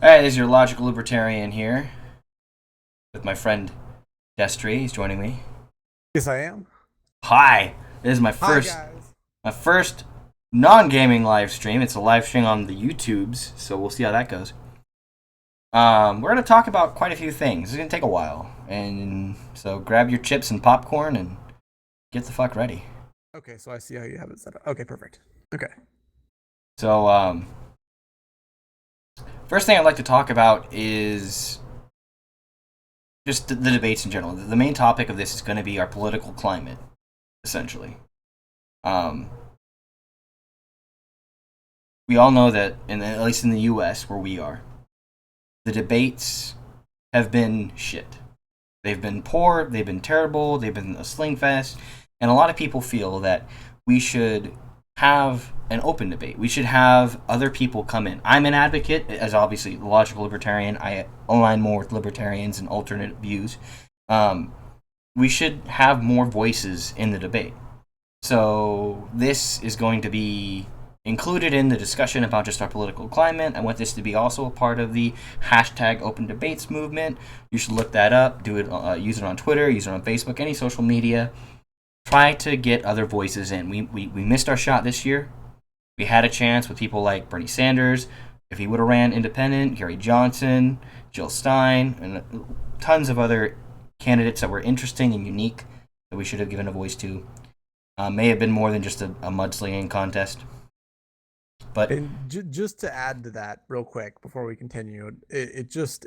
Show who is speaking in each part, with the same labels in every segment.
Speaker 1: Alright, this is your logical libertarian here with my friend Destry. He's joining me.
Speaker 2: Yes, I am.
Speaker 1: Hi! This is my
Speaker 2: Hi,
Speaker 1: first
Speaker 2: guys.
Speaker 1: my first non-gaming live stream. It's a live stream on the YouTubes, so we'll see how that goes. We're gonna talk about quite a few things. It's gonna take a while, and so grab your chips and popcorn and get the fuck ready.
Speaker 2: Okay, so I see how you have it set up. Okay, perfect. Okay.
Speaker 1: So, first thing I'd like to talk about is just the debates in general. The main topic of this is going to be our political climate, essentially. Um, we all know that, at least in the U.S., where we are, the debates have been shit. They've been poor, they've been terrible, they've been a sling fest, and a lot of people feel that we should have an open debate. We should have other people come in. I'm an advocate, as obviously the logical libertarian. I align more with libertarians and alternate views. We should have more voices in the debate. So this is going to be included in the discussion about just our political climate. I want this to be also a part of the hashtag open debates movement. You should look that up, do it, use it on Twitter, use it on Facebook, any social media. Try to get other voices in. We missed our shot this year. We had a chance with people like Bernie Sanders. If he would have ran independent, Gary Johnson, Jill Stein, and tons of other candidates that were interesting and unique that we should have given a voice to. May have been more than just a mudslinging contest. But
Speaker 2: And just to add to that real quick before we continue, it just,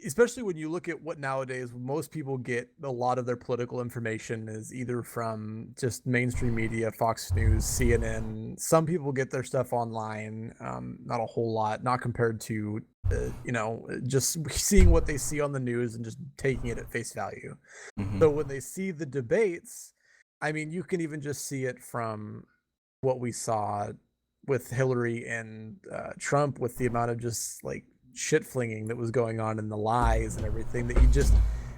Speaker 2: especially when you look at what nowadays most people get a lot of their political information is either from just mainstream media, Fox News, CNN. Some people get their stuff online, not a whole lot, not compared to just seeing what they see on the news and just taking it at face value. So when they see the debates, I mean, you can even just see it from what we saw with Hillary and Trump, with the amount of just like shit flinging that was going on and the lies and everything, that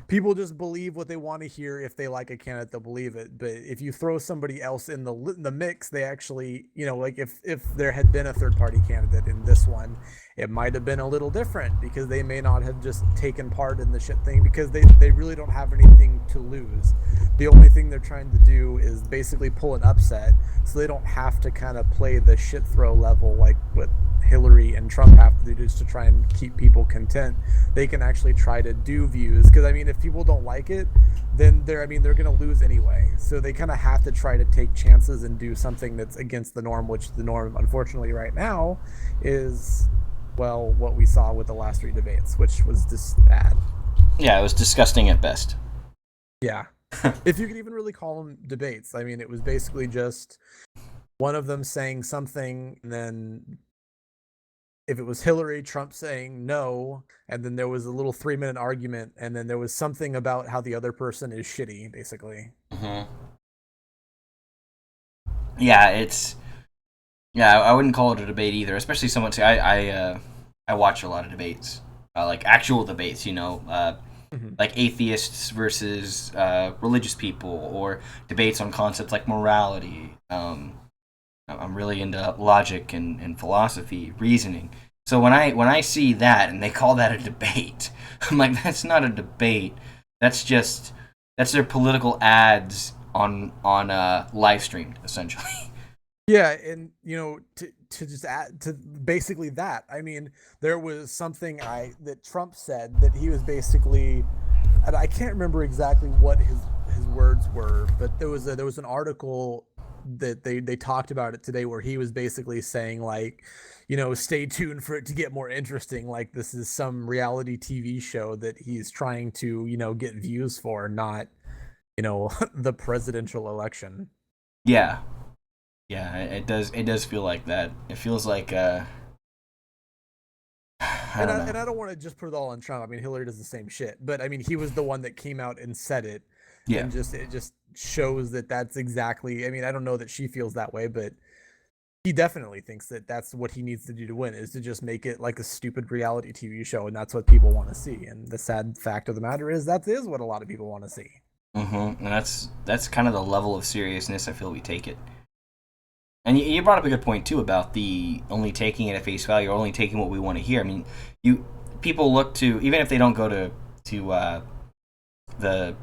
Speaker 2: people just believe what they want to hear. If they like a candidate, they'll believe it. But if you throw somebody else in the mix, they actually, like if there had been a third party candidate in this one, it might have been a little different, because they may not have just taken part in the shit thing, because they really don't have anything to lose. The only thing they're trying to do is basically pull an upset, so they don't have to kind of play the shit throw level like what Hillary and Trump have to do just to try and keep people content. They can actually try to do views, because I mean, if people don't like it, then they're going to lose anyway. So they kind of have to try to take chances and do something that's against the norm, which the norm, unfortunately, right now is, well, what we saw with the last three debates, which was just bad.
Speaker 1: yeah, it was disgusting at best.
Speaker 2: Yeah. If you could even really call them debates. I mean, it was basically just one of them saying something, and then if it was Hillary, Trump saying no, and then there was a little 3-minute argument, and then there was something about how the other person is shitty, basically.
Speaker 1: Mm-hmm. Yeah, I wouldn't call it a debate either, especially someone. I watch a lot of debates, like actual debates.
Speaker 2: Mm-hmm.
Speaker 1: Like atheists versus religious people, or debates on concepts like morality. I'm really into logic and philosophy, reasoning. So when I see that and they call that a debate, I'm like, that's not a debate. That's their political ads on live streamed, essentially.
Speaker 2: Yeah, and to just add to basically that, I mean, there was something that Trump said that he was basically, and I can't remember exactly what his words were, but there was an article that they talked about it today, where he was basically saying, like, stay tuned for it to get more interesting, like this is some reality TV show that he's trying to get views for, not the presidential election.
Speaker 1: Yeah, yeah, it does feel like that. It feels like I
Speaker 2: And
Speaker 1: don't
Speaker 2: I,
Speaker 1: know.
Speaker 2: and I don't want to just put it all on Trump. I mean, Hillary does the same shit, but I mean, he was the one that came out and said it,
Speaker 1: Yeah.
Speaker 2: and it just shows that that's exactly. I mean, I don't know that she feels that way, but he definitely thinks that that's what he needs to do to win, is to just make it like a stupid reality TV show, and that's what people want to see. And the sad fact of the matter is that is what a lot of people want to see.
Speaker 1: And that's kind of the level of seriousness I feel we take it. And you brought up a good point too about the only taking it at face value, or only taking what we want to hear. I mean, you people look to, even if they don't go to the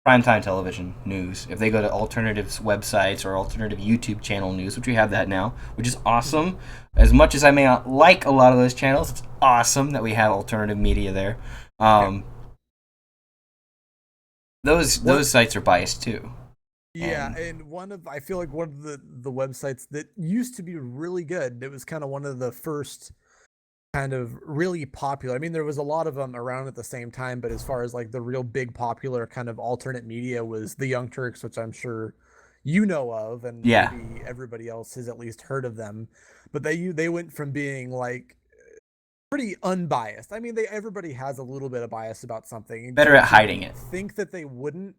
Speaker 1: primetime television news, if they go to alternative websites or alternative YouTube channel news, which we have that now, which is awesome. As much as I may not like a lot of those channels, it's awesome that we have alternative media there.
Speaker 2: Yeah.
Speaker 1: Those sites are biased too.
Speaker 2: Yeah,
Speaker 1: And
Speaker 2: and I feel like one of the websites that used to be really good, it was kind of one of the first kind of really popular. I mean, there was a lot of them around at the same time, but as far as like the real big popular kind of alternate media was the Young Turks, which I'm sure you know of, and
Speaker 1: yeah,
Speaker 2: maybe everybody else has at least heard of them. But they went from being like pretty unbiased. I mean, they everybody has a little bit of bias about something. And
Speaker 1: better at
Speaker 2: to
Speaker 1: hiding it.
Speaker 2: think that they wouldn't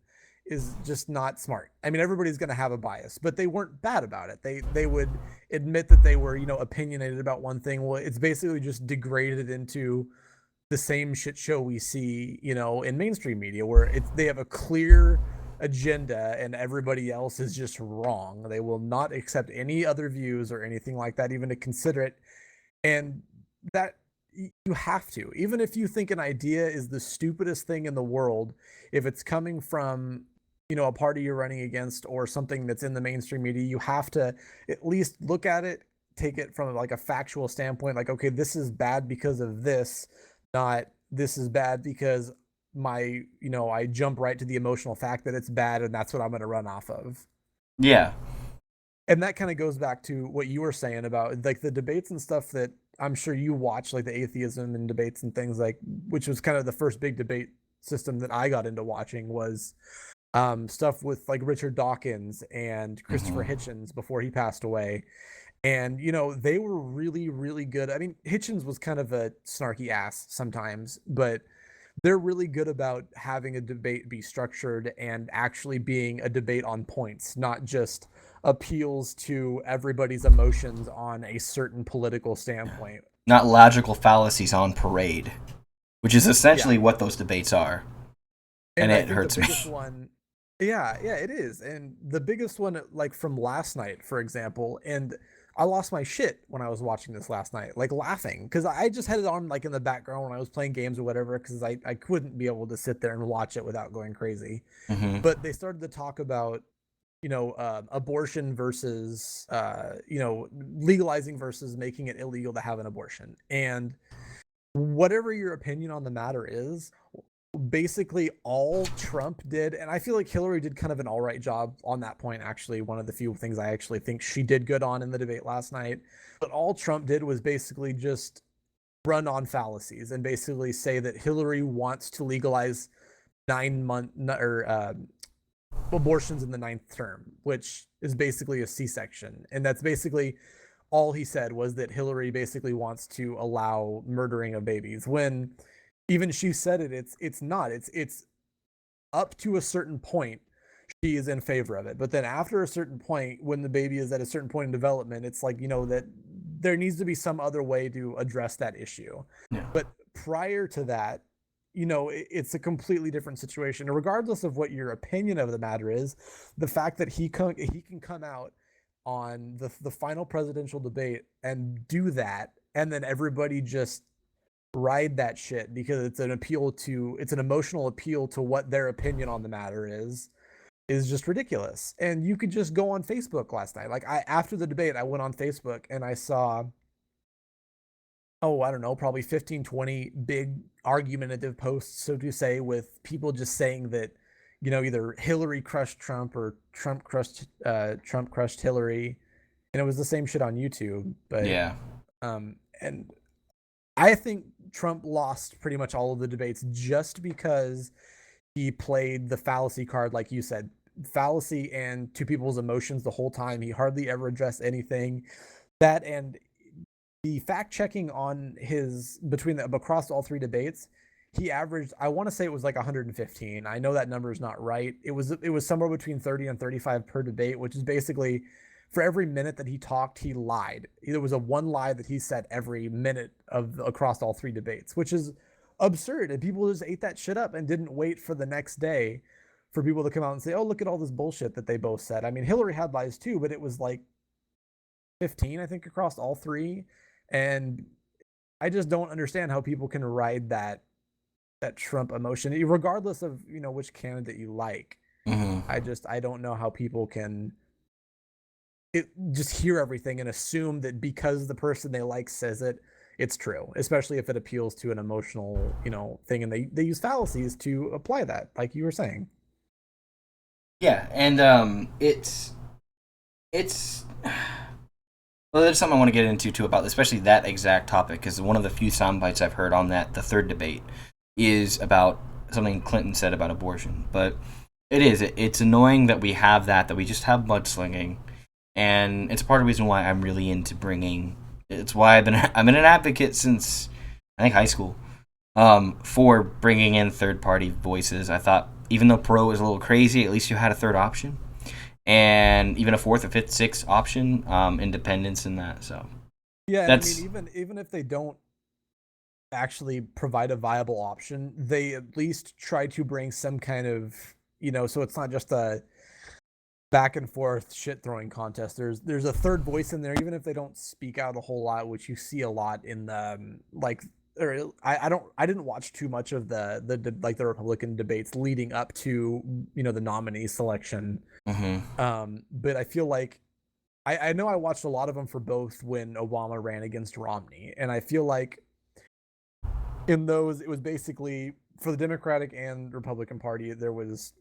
Speaker 2: is just not smart. I mean, everybody's going to have a bias, but they weren't bad about it. They would admit that they were, opinionated about one thing. Well, it's basically just degraded into the same shit show we see, in mainstream media where they have a clear agenda and everybody else is just wrong. They will not accept any other views or anything like that, even to consider it. And that you have to, even if you think an idea is the stupidest thing in the world, if it's coming from a party you're running against or something that's in the mainstream media, you have to at least look at it, take it from like a factual standpoint, like, okay, this is bad because of this, not this is bad because I jump right to the emotional fact that it's bad and that's what I'm going to run off of.
Speaker 1: Yeah,
Speaker 2: And that kind of goes back to what you were saying about like the debates and stuff that I'm sure you watch, like the atheism and debates and things, like, which was kind of the first big debate system that I got into watching, was stuff with like Richard Dawkins and Christopher
Speaker 1: hmm
Speaker 2: Hitchens before he passed away. And they were really, really good. I mean, Hitchens was kind of a snarky ass sometimes, but they're really good about having a debate be structured and actually being a debate on points, not just appeals to everybody's emotions on a certain political standpoint.
Speaker 1: not logical fallacies on parade, which is
Speaker 2: Yeah.
Speaker 1: essentially what those debates are, and
Speaker 2: And I
Speaker 1: it
Speaker 2: think the
Speaker 1: hurts me.
Speaker 2: biggest one, yeah, it is. And the biggest one, like from last night, for example, and I lost my shit when I was watching this last night, like laughing, because I just had it on like in the background when I was playing games or whatever, because I couldn't be able to sit there and watch it without going crazy.
Speaker 1: hmm
Speaker 2: But they started to talk about abortion versus legalizing versus making it illegal to have an abortion. And whatever your opinion on the matter is, basically all Trump did, and I feel like Hillary did kind of an all right job on that point, actually. One of the few things I actually think she did good on in the debate last night. But all Trump did was basically just run on fallacies and basically say that Hillary wants to legalize 9 month or abortions in the ninth term, which is basically a C-section. And that's basically all he said, was that Hillary basically wants to allow murdering of babies, when even she said it's not. It's up to a certain point she is in favor of it. But then after a certain point, when the baby is at a certain point in development, it's like, that there needs to be some other way to address that issue.
Speaker 1: Yeah.
Speaker 2: But prior to that, it's a completely different situation. And regardless of what your opinion of the matter is, the fact that he can come out on the final presidential debate and do that, and then everybody just ride that shit because it's an emotional appeal to what their opinion on the matter is just ridiculous. And you could just go on Facebook last night. Like, after the debate, I went on Facebook and I saw, oh, I don't know, probably 15, 20 big argumentative posts, so to say, with people just saying that, either Hillary crushed Trump or Trump crushed Hillary. And it was the same shit on YouTube. But
Speaker 1: Yeah.
Speaker 2: and I think Trump lost pretty much all of the debates just because he played the fallacy card, like you said, fallacy and to people's emotions the whole time. He hardly ever addressed anything. That, and the fact checking on his across all three debates, he averaged, I want to say it was like 115. I know that number is not right. It was somewhere between 30 and 35 per debate, which is basically for every minute that he talked, he lied. There was a one lie that he said every minute of across all three debates, which is absurd. And people just ate that shit up and didn't wait for the next day for people to come out and say, "Oh, look at all this bullshit that they both said." I mean, Hillary had lies too, but it was like 15, I think, across all three. And I just don't understand how people can ride that Trump emotion, regardless of, which candidate you like.
Speaker 1: Hmm.
Speaker 2: I don't know how people can just hear everything and assume that because the person they like says it, it's true, especially if it appeals to an emotional, thing. And they use fallacies to apply that, like you were saying.
Speaker 1: Yeah, and it's well, there's something I want to get into too about especially that exact topic because one of the few sound bites I've heard on that the third debate is about something Clinton said about abortion. But it's annoying that we have that we just have mudslinging, and it's part of the reason why I'm really into bringing. It's why I've been an advocate since I think high school, for bringing in third party voices. I thought even though pro was a little crazy, at least you had a third option, and even a fourth or fifth, sixth option, independence in that. So
Speaker 2: Yeah, and I mean,
Speaker 1: that's
Speaker 2: even if they don't actually provide a viable option, they at least try to bring some kind of, so it's not just a back and forth shit throwing contest. There's a third voice in there, even if they don't speak out a whole lot, which you see a lot in the like. Or I didn't watch too much of the Republican debates leading up to the nominee selection.
Speaker 1: hmm
Speaker 2: But I feel like I know I watched a lot of them for both when Obama ran against Romney, and I feel like in those it was basically for the Democratic and Republican Party there was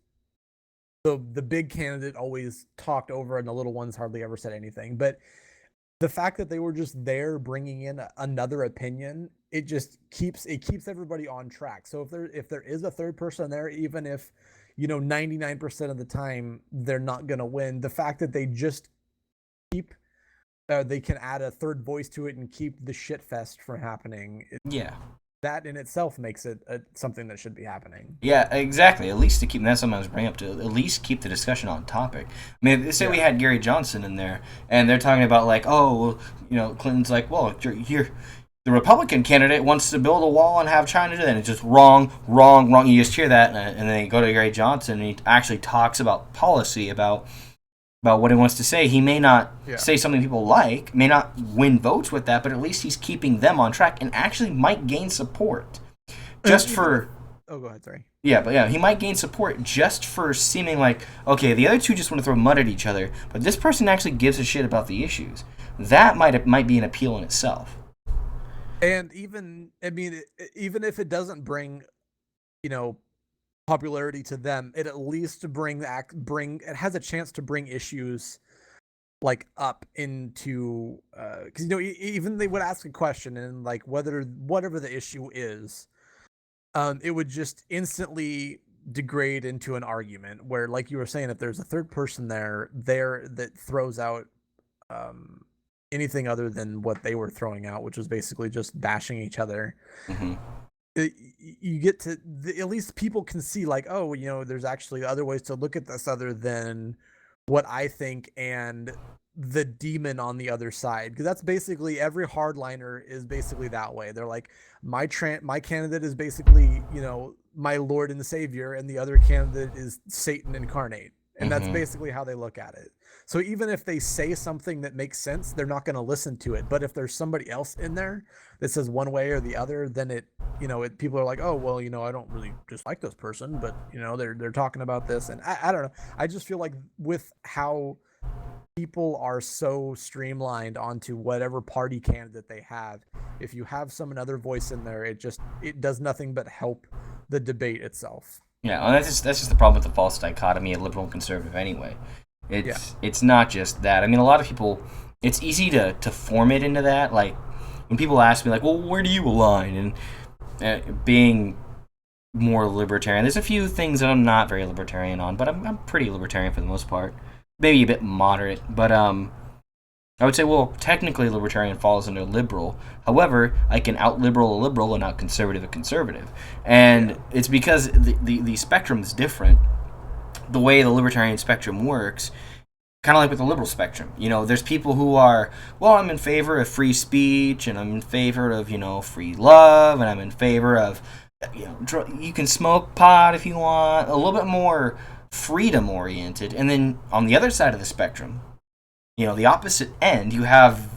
Speaker 2: the big candidate always talked over and the little ones hardly ever said anything. But the fact that they were just there bringing in another opinion, it keeps everybody on track. So if there is a third person there, even if 99% of the time they're not going to win, the fact that they just keep they can add a third voice to it and keep the shit fest from happening,
Speaker 1: yeah.
Speaker 2: that in itself makes it something that should be happening.
Speaker 1: Yeah, exactly. At least to keep that's something I was bringing up to at least keep the discussion on topic. I mean, say we
Speaker 2: Yeah.
Speaker 1: had Gary Johnson in there, and they're talking about like, oh, well, Clinton's like, well, you're the Republican candidate wants to build a wall and have China do that. And it's just wrong, wrong, wrong. You just hear that, and then they go to Gary Johnson, and he actually talks about policy, about what he wants to say. He may not
Speaker 2: Yeah.
Speaker 1: say something people like, may not win votes with that, but at least he's keeping them on track and actually might gain support just for.
Speaker 2: Oh, go ahead. Sorry.
Speaker 1: Yeah, but yeah, he might gain support just for seeming like, okay, the other two just want to throw mud at each other, but this person actually gives a shit about the issues. That might be an appeal in itself.
Speaker 2: And even, I mean, even if it doesn't bring, you know, popularity to them, it at least bring it has a chance to bring issues like up into because even they would ask a question and like whatever the issue is, it would just instantly degrade into an argument where, like you were saying, if there's a third person there that throws out um anything other than what they were throwing out, which was basically just bashing each other,
Speaker 1: Hmm.
Speaker 2: you get to at least people can see like, oh, there's actually other ways to look at this other than what I think and the demon on the other side, because that's basically every hardliner is basically that way. They're like, my candidate is basically my Lord and Savior, and the other candidate is Satan incarnate, and that's
Speaker 1: Hmm.
Speaker 2: basically how they look at it. So even if they say something that makes sense, they're not going to listen to it. But if there's somebody else in there that says one way or the other, then people are like, oh, well, I don't really dislike this person, but they're talking about this, and I don't know. I just feel like with how people are so streamlined onto whatever party candidate they have, if you have some another voice in there, it does nothing but help the debate itself.
Speaker 1: Yeah, well, that's just the problem with the false dichotomy of liberal and conservative anyway.
Speaker 2: Yeah.
Speaker 1: It's not just that. I mean, a lot of people, it's easy to form it into that. Like when people ask me, like, well, where do you align? And being more libertarian, there's a few things that I'm not very libertarian on, but I'm pretty libertarian for the most part. Maybe a bit moderate, but I would say, well, technically libertarian falls under liberal. However, I can out liberal a liberal and out conservative a conservative, and
Speaker 2: Yeah.
Speaker 1: it's because the spectrum is different. The way the libertarian spectrum works, kind of like with the liberal spectrum. There's people who are, well, I'm in favor of free speech, and I'm in favor of, free love, and I'm in favor of, you can smoke pot if you want, a little bit more freedom oriented. And then on the other side of the spectrum, The opposite end, you have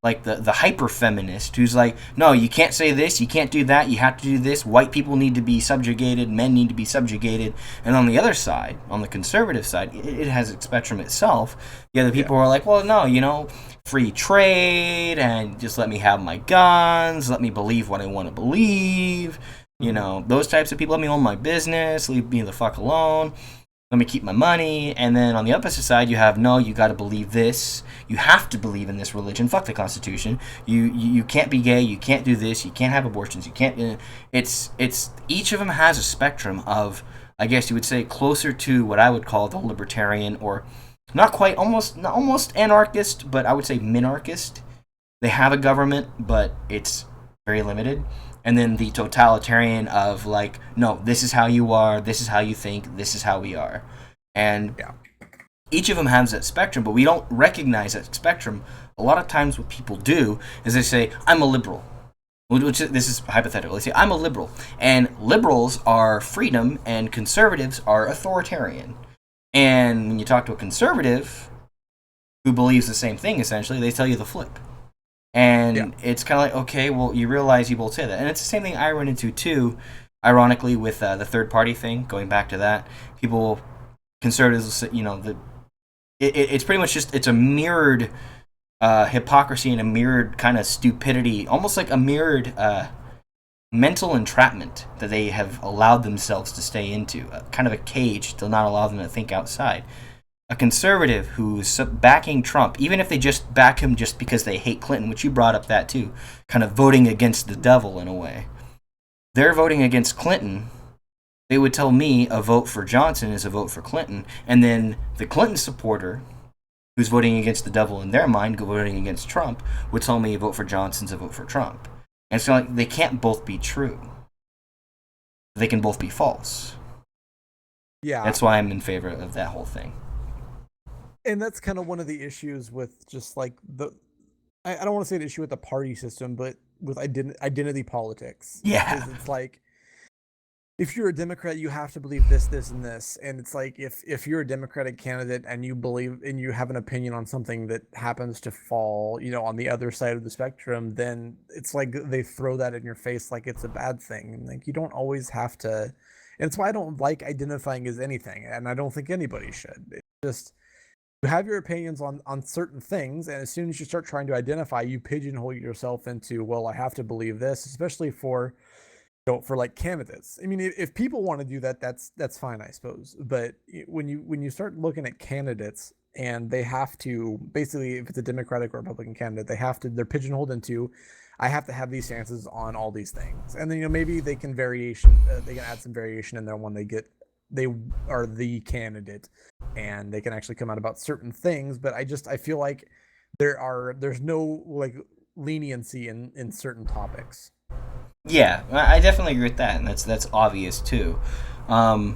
Speaker 1: like the hyper feminist who's like, no, you can't say this, you can't do that, you have to do this. White people need to be subjugated, men need to be subjugated. And on the other side, on the conservative side, it has its spectrum itself. The other people are like, well, no, free trade and just let me have my guns, let me believe what I want to believe. Those types of people, let me own my business, leave me the fuck alone. Let me keep my money. And then on the opposite side, you have, no, you got to believe this. You have to believe in this religion. Fuck the Constitution. You can't be gay. You can't do this. You can't have abortions. You can't. It's each of them has a spectrum of, I guess you would say, closer to what I would call the libertarian, or not quite, almost anarchist, but I would say minarchist. They have a government, but it's very limited. And then the totalitarian of like, no, this is how you are, this is how you think, this is how we are. And each of them has that spectrum, but we don't recognize that spectrum. A lot of times what people do is they say, I'm a liberal. This is hypothetical. They say, I'm a liberal. And liberals are freedom and conservatives are authoritarian. And when you talk to a conservative who believes the same thing, essentially, they tell you the flip. And it's kind of like, okay, well, you realize you both say that. And it's the same thing I run into, too, ironically, with the third-party thing, going back to that. People, conservatives, it's pretty much just, it's a mirrored hypocrisy and a mirrored kind of stupidity, almost like a mirrored mental entrapment that they have allowed themselves to stay into, kind of a cage to not allow them to think outside. A conservative who's backing Trump, even if they just back him just because they hate Clinton, which you brought up that too, kind of voting against the devil in a way. They're voting against Clinton. They would tell me a vote for Johnson is a vote for Clinton, and then the Clinton supporter who's voting against the devil in their mind, voting against Trump, would tell me a vote for Johnson's a vote for Trump. And so like, they can't both be true. They can both be false.
Speaker 2: Yeah.
Speaker 1: That's why I'm in favor of that whole thing.
Speaker 2: And that's kind of one of the issues with just like I don't want to say an issue with the party system, but with identity politics.
Speaker 1: Yeah.
Speaker 2: Because it's like, if you're a Democrat, you have to believe this, this, and this. And it's like, if you're a Democratic candidate and you believe and you have an opinion on something that happens to fall, on the other side of the spectrum, then it's like they throw that in your face like it's a bad thing. And like, you don't always have to. And it's why I don't like identifying as anything. And I don't think anybody should. It's just, you have your opinions on certain things, and as soon as you start trying to identify, you pigeonhole yourself into, well, I have to believe this, especially for like candidates. I mean, if people want to do that, that's fine, I suppose. But when you start looking at candidates, and they have to basically, if it's a Democratic or Republican candidate, they're pigeonholed into, I have to have these stances on all these things, and then maybe they can add some variation in there when they are the candidate and they can actually come out about certain things. But I feel like there's no like leniency in certain topics.
Speaker 1: Yeah, I definitely agree with that, and that's obvious too. One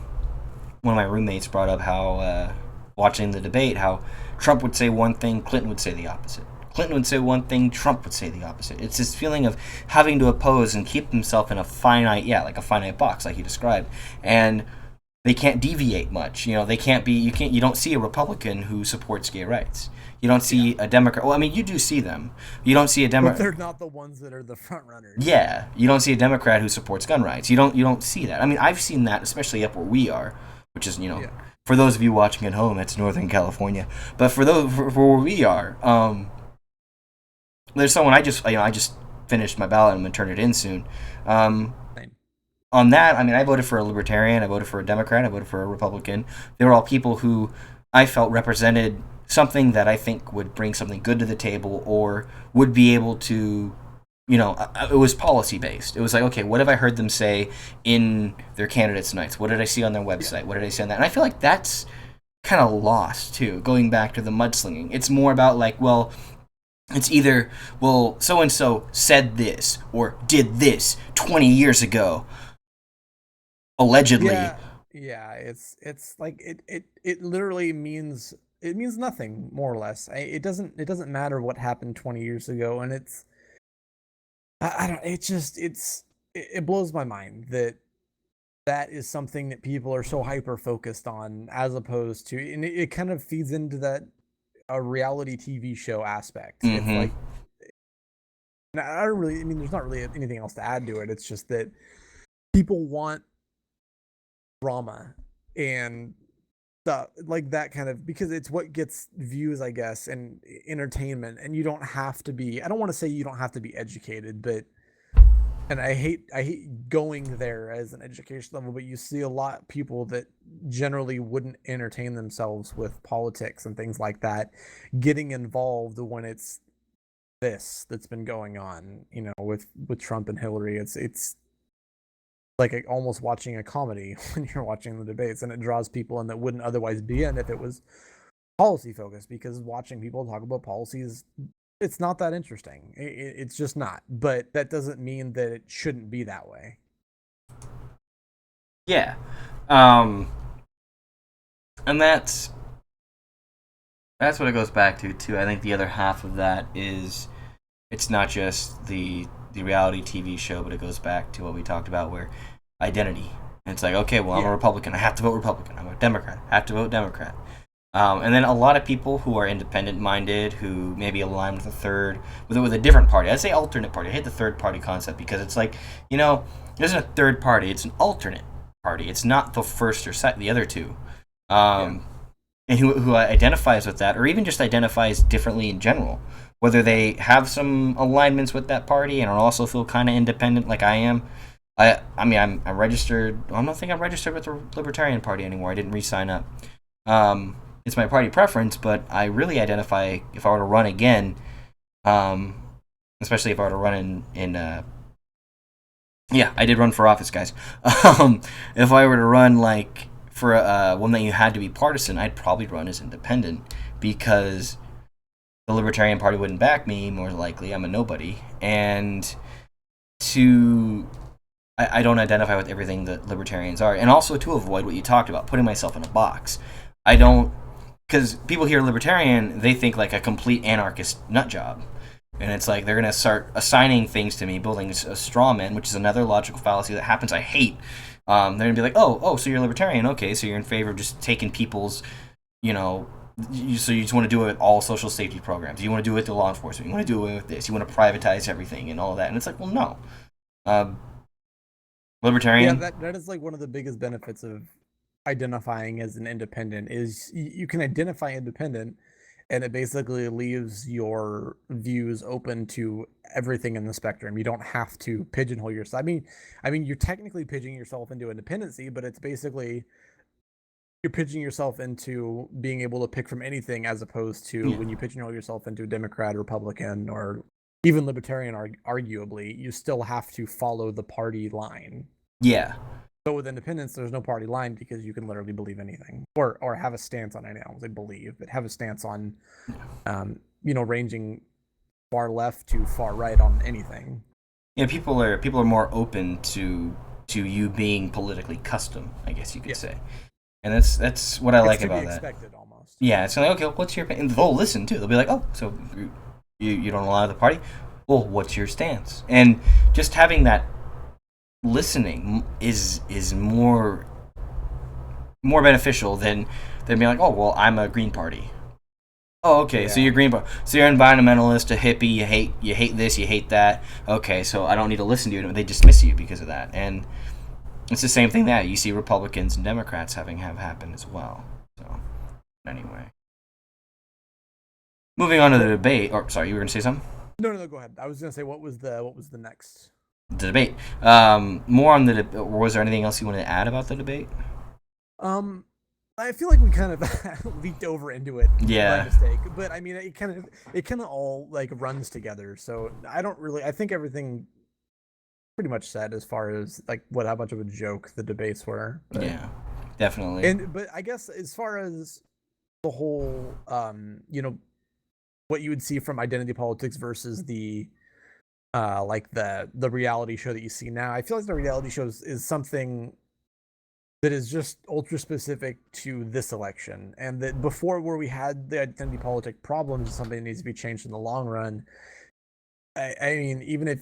Speaker 1: of my roommates brought up how watching the debate, how Trump would say one thing, Clinton would say the opposite. Clinton would say one thing, Trump would say the opposite. It's this feeling of having to oppose and keep himself in a finite box, like you described, and they can't deviate much. They can't be. You don't see a Republican who supports gay rights. You don't see a Democrat. Well, I mean, you do see them. You don't see a Democrat.
Speaker 2: But they're not the ones that are the front runners.
Speaker 1: Yeah, you don't see a Democrat who supports gun rights. You don't see that. I mean, I've seen that, especially up where we are, which is for those of you watching at home, it's Northern California. But for where we are, there's someone I just finished my ballot. I'm gonna turn it in soon. On that, I mean, I voted for a Libertarian, I voted for a Democrat, I voted for a Republican. They were all people who I felt represented something that I think would bring something good to the table, or would be able to, it was policy based. It was like, okay, what have I heard them say in their candidates' nights? What did I see on their website? What did I see on that? And I feel like that's kind of lost too, going back to the mudslinging. It's more about like, well, it's either, well, so-and-so said this or did this 20 years ago. Allegedly.
Speaker 2: Yeah, it's like it literally means nothing, more or less. It doesn't matter what happened 20 years ago, and I don't, it blows my mind that is something that people are so hyper focused on, as opposed to, and it kind of feeds into that a reality TV show aspect. It's
Speaker 1: Mm-hmm.
Speaker 2: like, and I don't really, I mean, there's not really anything else to add to it. It's just that people want drama and stuff like that kind of, because it's what gets views, I guess, and entertainment. And you don't have to be, I don't want to say you don't have to be educated, but and I hate going there as an education level, but you see a lot of people that generally wouldn't entertain themselves with politics and things like that getting involved when it's this that's been going on, with Trump and Hillary. It's like almost watching a comedy when you're watching the debates, and it draws people in that wouldn't otherwise be in if it was policy focused, because watching people talk about policies, it's not that interesting. It's just not. But that doesn't mean that it shouldn't be that way.
Speaker 1: Yeah. Um, and that's what it goes back to too. I think the other half of that is it's not just the reality TV show, but it goes back to what we talked about, where identity. And it's like, okay, well, I'm a Republican, I have to vote Republican. I'm a Democrat, I have to vote Democrat. And then a lot of people who are independent minded, who maybe align with with a different party. I'd say alternate party. I hate the third party concept, because it's like, there's a third party. It's an alternate party. It's not the first or the other two. And who identifies with that, or even just identifies differently in general. Whether they have some alignments with that party and also feel kind of independent like I am. I'm registered. I don't think I'm registered with the Libertarian Party anymore. I didn't re-sign up. It's my party preference, but I really identify, if I were to run again, especially if I were to run I did run for office, guys. If I were to run for one that you had to be partisan, I'd probably run as independent, because the Libertarian Party wouldn't back me, more likely. I'm a nobody. And I don't identify with everything that libertarians are. And also to avoid what you talked about, putting myself in a box. I don't, because people hear libertarian, they think like a complete anarchist nut job. And it's like they're going to start assigning things to me, building a straw man, which is another logical fallacy that happens. I hate. They're going to be like, oh, so you're libertarian. Okay, so you're in favor of just taking people's, so you just want to do it with all social safety programs. You want to do it with the law enforcement. You want to do it with this. You want to privatize everything and all that. And it's like, well, no. Libertarian.
Speaker 2: Yeah, that is like one of the biggest benefits of identifying as an independent is you can identify independent, and it basically leaves your views open to everything in the spectrum. You don't have to pigeonhole yourself. I mean, you're technically pigeoning yourself into independency, but it's basically you're pigeoning yourself into being able to pick from anything, as opposed to when you pigeonhole yourself into Democrat, Republican, or even Libertarian. Arguably, you still have to follow the party line.
Speaker 1: Yeah.
Speaker 2: But with independence, there's no party line, because you can literally believe anything, or have a stance on anything. I don't say believe, but have a stance on, ranging far left to far right on anything.
Speaker 1: Yeah, people are more open to you being politically custom, I guess you could say, and that's what I like about that.
Speaker 2: Expected almost.
Speaker 1: Yeah, it's like, okay, what's your opinion? They'll listen too. They'll be like, oh, so you don't allow the party? Well, what's your stance? And just having that listening is more beneficial than being like, oh, well, I'm a Green Party. Oh, okay, so you're Green Party. So you're environmentalist, a hippie. You hate this, you hate that. Okay, so I don't need to listen to you. They dismiss you because of that. And it's the same thing that you see Republicans and Democrats have happened as well. So anyway, moving on to the debate. Or sorry, you were going to say something?
Speaker 2: No, go ahead. I was going to say, what was the next?
Speaker 1: The debate. More on the was there anything else you wanted to add about the debate?
Speaker 2: I feel like we kind of leaked over into it by mistake, but I mean, it kind of all like runs together. So I think everything pretty much said as far as like how much of a joke the debates were. But,
Speaker 1: yeah, definitely.
Speaker 2: But I guess as far as the whole, what you would see from identity politics versus the the reality show that you see now, I feel like the reality show is something that is just ultra specific to this election, and that before, where we had the identity politic problems, is something that needs to be changed in the long run. I mean, even if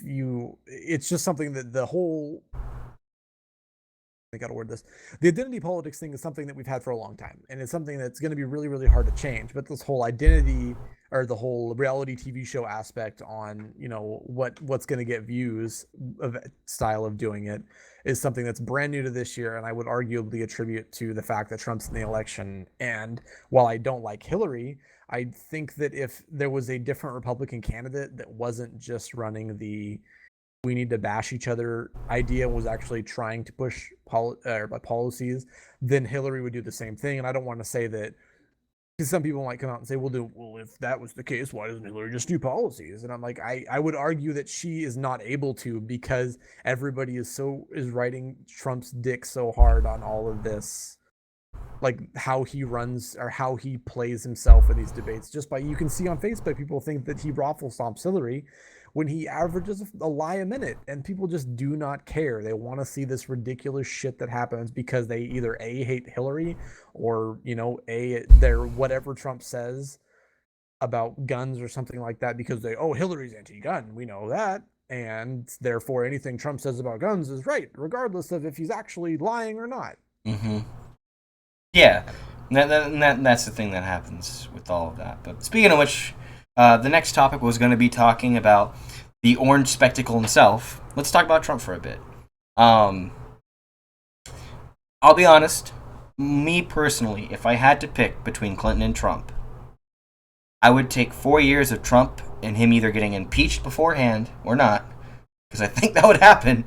Speaker 2: it's just something that the whole I got to word this. The identity politics thing is something that we've had for a long time, and it's something that's going to be really, really hard to change. But this whole identity or the whole reality TV show aspect on, what's going to get views of style of doing it is something that's brand new to this year, and I would arguably attribute to the fact that Trump's in the election. And while I don't like Hillary, I think that if there was a different Republican candidate that wasn't just running the we need to bash each other idea, was actually trying to push policies, then Hillary would do the same thing. And I don't want to say that, because some people might come out and say, well, if that was the case, why doesn't Hillary just do policies? And I'm like, I would argue that she is not able to, because everybody is writing Trump's dick so hard on all of this, like how he runs or how he plays himself in these debates. Just by, you can see on Facebook, people think that he raffle stomps Hillary when he averages a lie a minute, and people just do not care. They want to see this ridiculous shit that happens because they either A, hate Hillary, or they're whatever Trump says about guns or something like that, because Hillary's anti-gun, we know that, and therefore anything Trump says about guns is right, regardless of if he's actually lying or not.
Speaker 1: Mm-hmm. Yeah, that's the thing that happens with all of that. But speaking of which, the next topic was going to be talking about the orange spectacle himself. Let's talk about Trump for a bit. I'll be honest, me personally, if I had to pick between Clinton and Trump, I would take 4 years of Trump and him either getting impeached beforehand or not, because I think that would happen,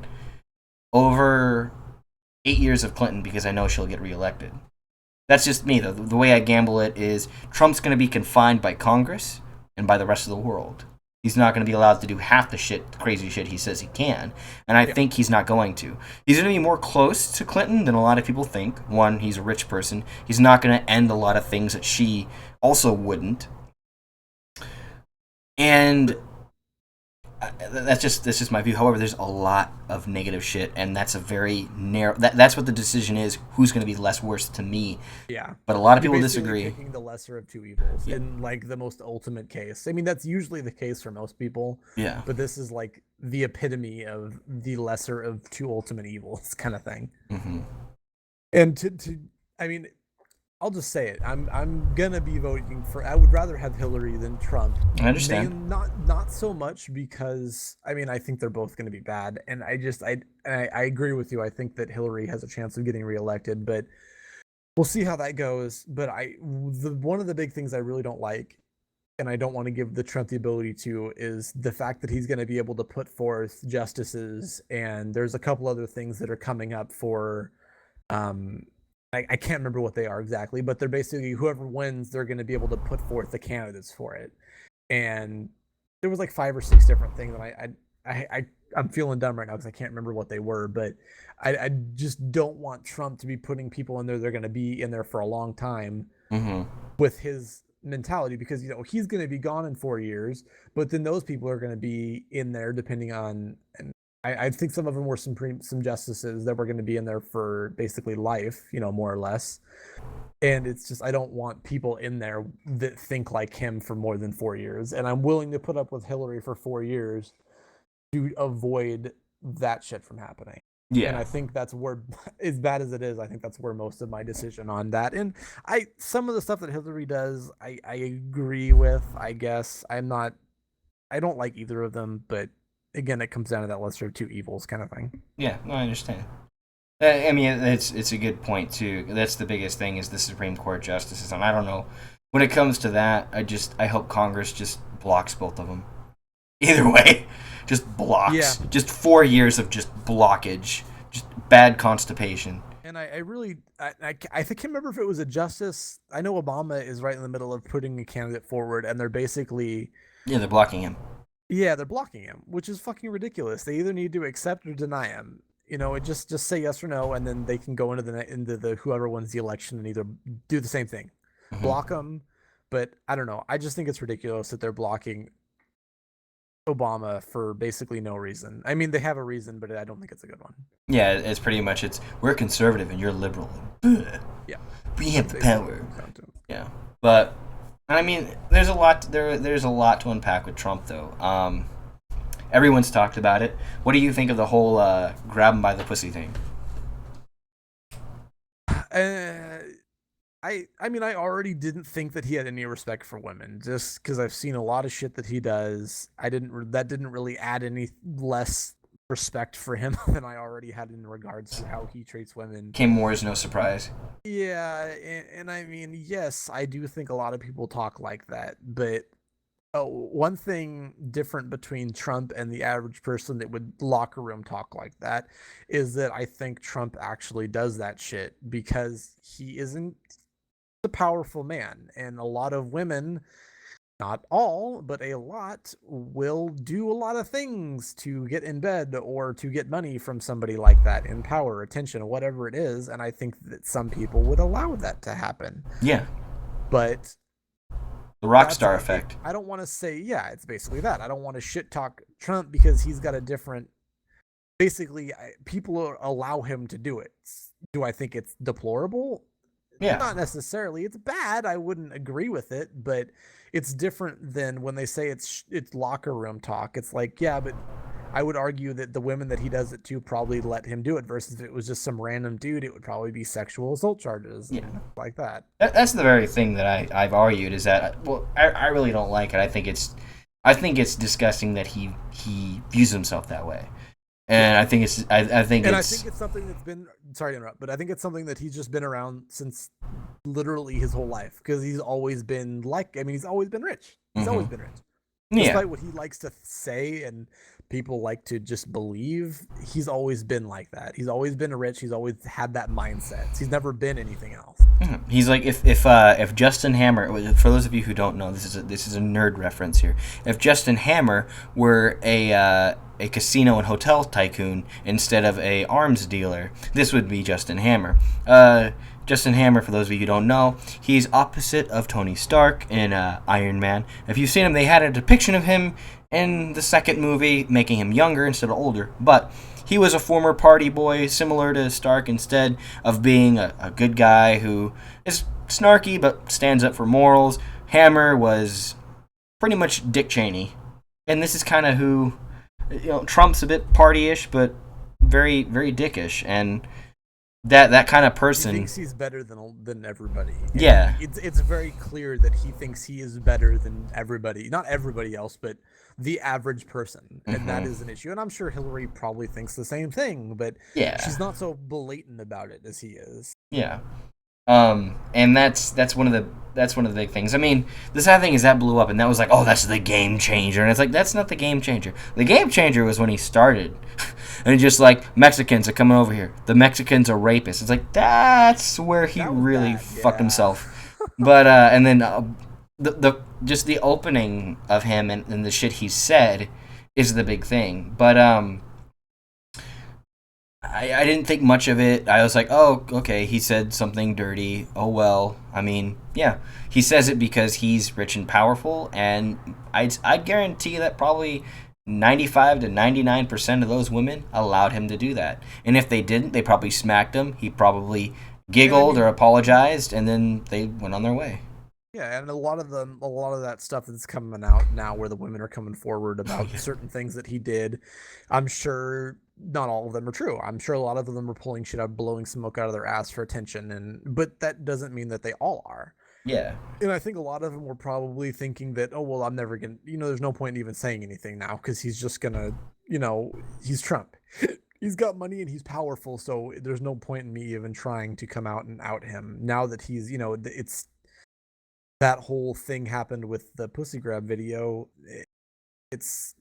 Speaker 1: over 8 years of Clinton, because I know she'll get reelected. That's just me, though. The way I gamble it is Trump's going to be confined by Congress and by the rest of the world. He's not going to be allowed to do half the crazy shit he says he can. And I think he's not going to. He's going to be more close to Clinton than a lot of people think. One, he's a rich person. He's not going to end a lot of things that she also wouldn't. And that's just my view. However, there's a lot of negative shit, and that's a very narrow. That's what the decision is. Who's going to be less worse to me?
Speaker 2: Yeah,
Speaker 1: but a lot of people disagree.
Speaker 2: Picking the lesser of two evils in like the most ultimate case. I mean, that's usually the case for most people.
Speaker 1: Yeah,
Speaker 2: but this is like the epitome of the lesser of two ultimate evils kind of thing.
Speaker 1: Mm-hmm.
Speaker 2: And I mean, I'll just say it. I'm gonna be voting for. I would rather have Hillary than Trump.
Speaker 1: I understand.
Speaker 2: Not so much because I mean I think they're both gonna be bad, and I agree with you. I think that Hillary has a chance of getting reelected, but we'll see how that goes. But one of the big things I really don't like, and I don't want to give the Trump the ability to, is the fact that he's going to be able to put forth justices, and there's a couple other things that are coming up for. I can't remember what they are exactly, but they're basically whoever wins, they're going to be able to put forth the candidates for it. And there was like 5 or 6 different things, and I'm feeling dumb right now because I can't remember what they were, but I just don't want Trump to be putting people in there. They're going to be in there for a long time with his mentality, because he's going to be gone in 4 years, but then those people are going to be in there depending on. And I think some of them were some justices that were going to be in there for basically life, more or less. And it's just, I don't want people in there that think like him for more than 4 years. And I'm willing to put up with Hillary for 4 years to avoid that shit from happening. Yeah. And I think that's where, as bad as it is, I think that's where most of my decision on that. And some of the stuff that Hillary does, I agree with, I guess. I don't like either of them, but again, it comes down to that lesser of two evils kind of thing.
Speaker 1: Yeah, no, I understand. I mean, it's a good point too. That's the biggest thing, is the Supreme Court justices, and I don't know. When it comes to that, I hope Congress just blocks both of them. Either way, just blocks. Yeah. Just 4 years of just blockage, just bad constipation.
Speaker 2: And I can't remember if it was a justice. I know Obama is right in the middle of putting a candidate forward, and they're basically
Speaker 1: they're blocking him.
Speaker 2: Yeah, they're blocking him, which is fucking ridiculous. They either need to accept or deny him. Just say yes or no, and then they can go into the whoever wins the election and either do the same thing, block him. But I don't know. I just think it's ridiculous that they're blocking Obama for basically no reason. I mean, they have a reason, but I don't think it's a good one.
Speaker 1: Yeah, it's pretty much we're conservative and you're liberal. Yeah, we have the power. Yeah, but. I mean, there's a lot to unpack with Trump, though. Everyone's talked about it. What do you think of the whole grab him by the pussy thing?
Speaker 2: I mean, I already didn't think that he had any respect for women, just because I've seen a lot of shit that he does. That didn't really add any less respect for him than I already had in regards to how he treats women.
Speaker 1: Came more as no surprise.
Speaker 2: Yeah, and I mean, yes, I do think a lot of people talk like that, but one thing different between Trump and the average person that would locker room talk like that is that I think Trump actually does that shit because he isn't a powerful man, and a lot of women, not all, but a lot, will do a lot of things to get in bed or to get money from somebody like that in power, attention, whatever it is. And I think that some people would allow that to happen.
Speaker 1: Yeah.
Speaker 2: But
Speaker 1: The rock star effect.
Speaker 2: I don't want to say, yeah, it's basically that. I don't want to shit talk Trump because he's got a different. Basically, people allow him to do it. Do I think it's deplorable?
Speaker 1: Yeah.
Speaker 2: Not necessarily. It's bad. I wouldn't agree with it, but it's different than when they say it's locker room talk. It's like, yeah, but I would argue that the women that he does it to probably let him do it versus if it was just some random dude, it would probably be sexual assault charges.
Speaker 1: Yeah.
Speaker 2: Like that.
Speaker 1: That's the very thing that I've argued is that, well, I really don't like it. I think it's disgusting that he views himself that way. And I think it's
Speaker 2: something that's been, sorry to interrupt, but I think it's something that he's just been around since literally his whole life because he's always been he's always been rich. He's always been rich. Despite what he likes to say and people like to just believe, he's always been like that. He's always been rich. He's always had that mindset. He's never been anything else.
Speaker 1: He's like if Justin Hammer, for those of you who don't know, this is a nerd reference here. If Justin Hammer were a casino and hotel tycoon instead of a arms dealer, this would be Justin Hammer. Justin Hammer, for those of you who don't know, he's opposite of Tony Stark in Iron Man. If you've seen him, they had a depiction of him in the second movie, making him younger instead of older. But he was a former party boy, similar to Stark, instead of being a good guy who is snarky but stands up for morals. Hammer was pretty much Dick Cheney. And this is kind of who, Trump's a bit party-ish, but very, very dickish. And that kind of person.
Speaker 2: He thinks he's better than everybody. And
Speaker 1: yeah.
Speaker 2: It's very clear that he thinks he is better than everybody. Not everybody else, but the average person. And that is an issue. And I'm sure Hillary probably thinks the same thing, but she's not so blatant about it as he is.
Speaker 1: Yeah. And that's one of the big things. I mean, the sad thing is that blew up, and that was like, oh, that's the game changer. And it's like, that's not the game changer. The game changer was when he started. And it's just like, Mexicans are coming over here. The Mexicans are rapists. It's like, that's where he really fucked himself. But, and then the just the opening of him and the shit he said is the big thing. But, I didn't think much of it. I was like, oh, okay, he said something dirty. Oh, well. I mean, yeah. He says it because he's rich and powerful, and I'd guarantee that probably 95 to 99% of those women allowed him to do that. And if they didn't, they probably smacked him. He probably giggled or apologized, and then they went on their way.
Speaker 2: Yeah, and a lot of that stuff that's coming out now where the women are coming forward about certain things that he did, I'm sure not all of them are true. I'm sure a lot of them are pulling shit out, blowing smoke out of their ass for attention, but that doesn't mean that they all are.
Speaker 1: Yeah.
Speaker 2: And I think a lot of them were probably thinking that, oh, well, I'm never going to, there's no point in even saying anything now because he's just going to, he's Trump. He's got money and he's powerful, so there's no point in me even trying to come out and out him. Now that he's, it's that whole thing happened with the pussy grab video. It's,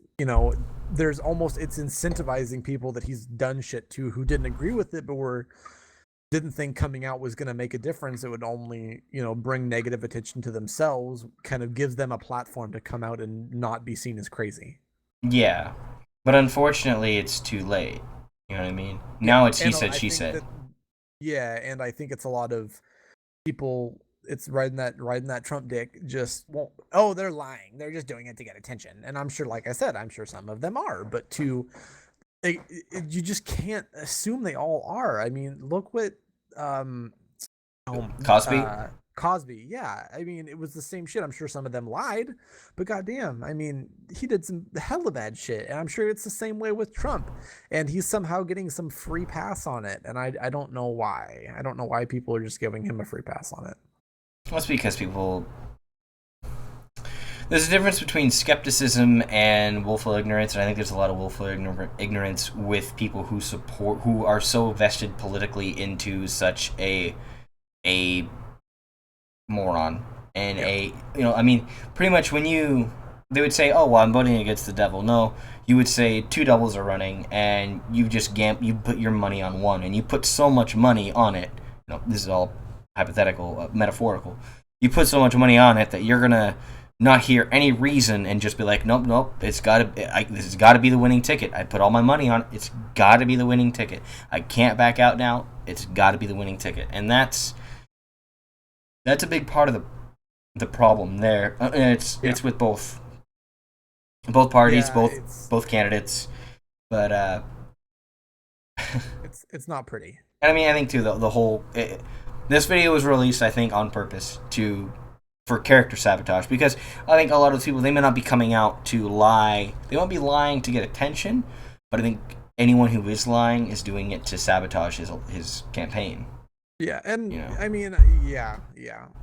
Speaker 2: there's almost, it's incentivizing people that he's done shit to who didn't agree with it, but didn't think coming out was going to make a difference. It would only, bring negative attention to themselves, kind of gives them a platform to come out and not be seen as crazy.
Speaker 1: Yeah. But unfortunately, it's too late. You know what I mean? Now it's he said, she said.
Speaker 2: And I think it's a lot of people, it's riding that Trump dick just won't, oh, they're lying. They're just doing it to get attention. And I'm sure, like I said, I'm sure some of them are, but you just can't assume they all are. I mean, look what
Speaker 1: Cosby?
Speaker 2: Cosby, yeah. I mean, it was the same shit. I'm sure some of them lied, but goddamn, I mean, he did some hella bad shit, and I'm sure it's the same way with Trump, and he's somehow getting some free pass on it, and I don't know why. I don't know why people are just giving him a free pass on it.
Speaker 1: Well, it's because people. There's a difference between skepticism and willful ignorance, and I think there's a lot of willful ignorance with people who are so vested politically into such a moron and I mean, pretty much when they would say, "Oh, well, I'm voting against the devil." No, you would say two devils are running, and you just you put your money on one, and you put so much money on it. This is all hypothetical, metaphorical. You put so much money on it that you're gonna not hear any reason and just be like, nope, this has got to be the winning ticket. I put all my money on it. It's got to be the winning ticket. I can't back out now. It's got to be the winning ticket, and that's a big part of the problem there. It's with both parties, both candidates, but
Speaker 2: it's not pretty.
Speaker 1: And I mean, I think too the whole this video was released, I think, on purpose for character sabotage, because I think a lot of people, they may not be coming out to lie. They won't be lying to get attention, but I think anyone who is lying is doing it to sabotage his campaign.
Speaker 2: Yeah, and I mean, yeah.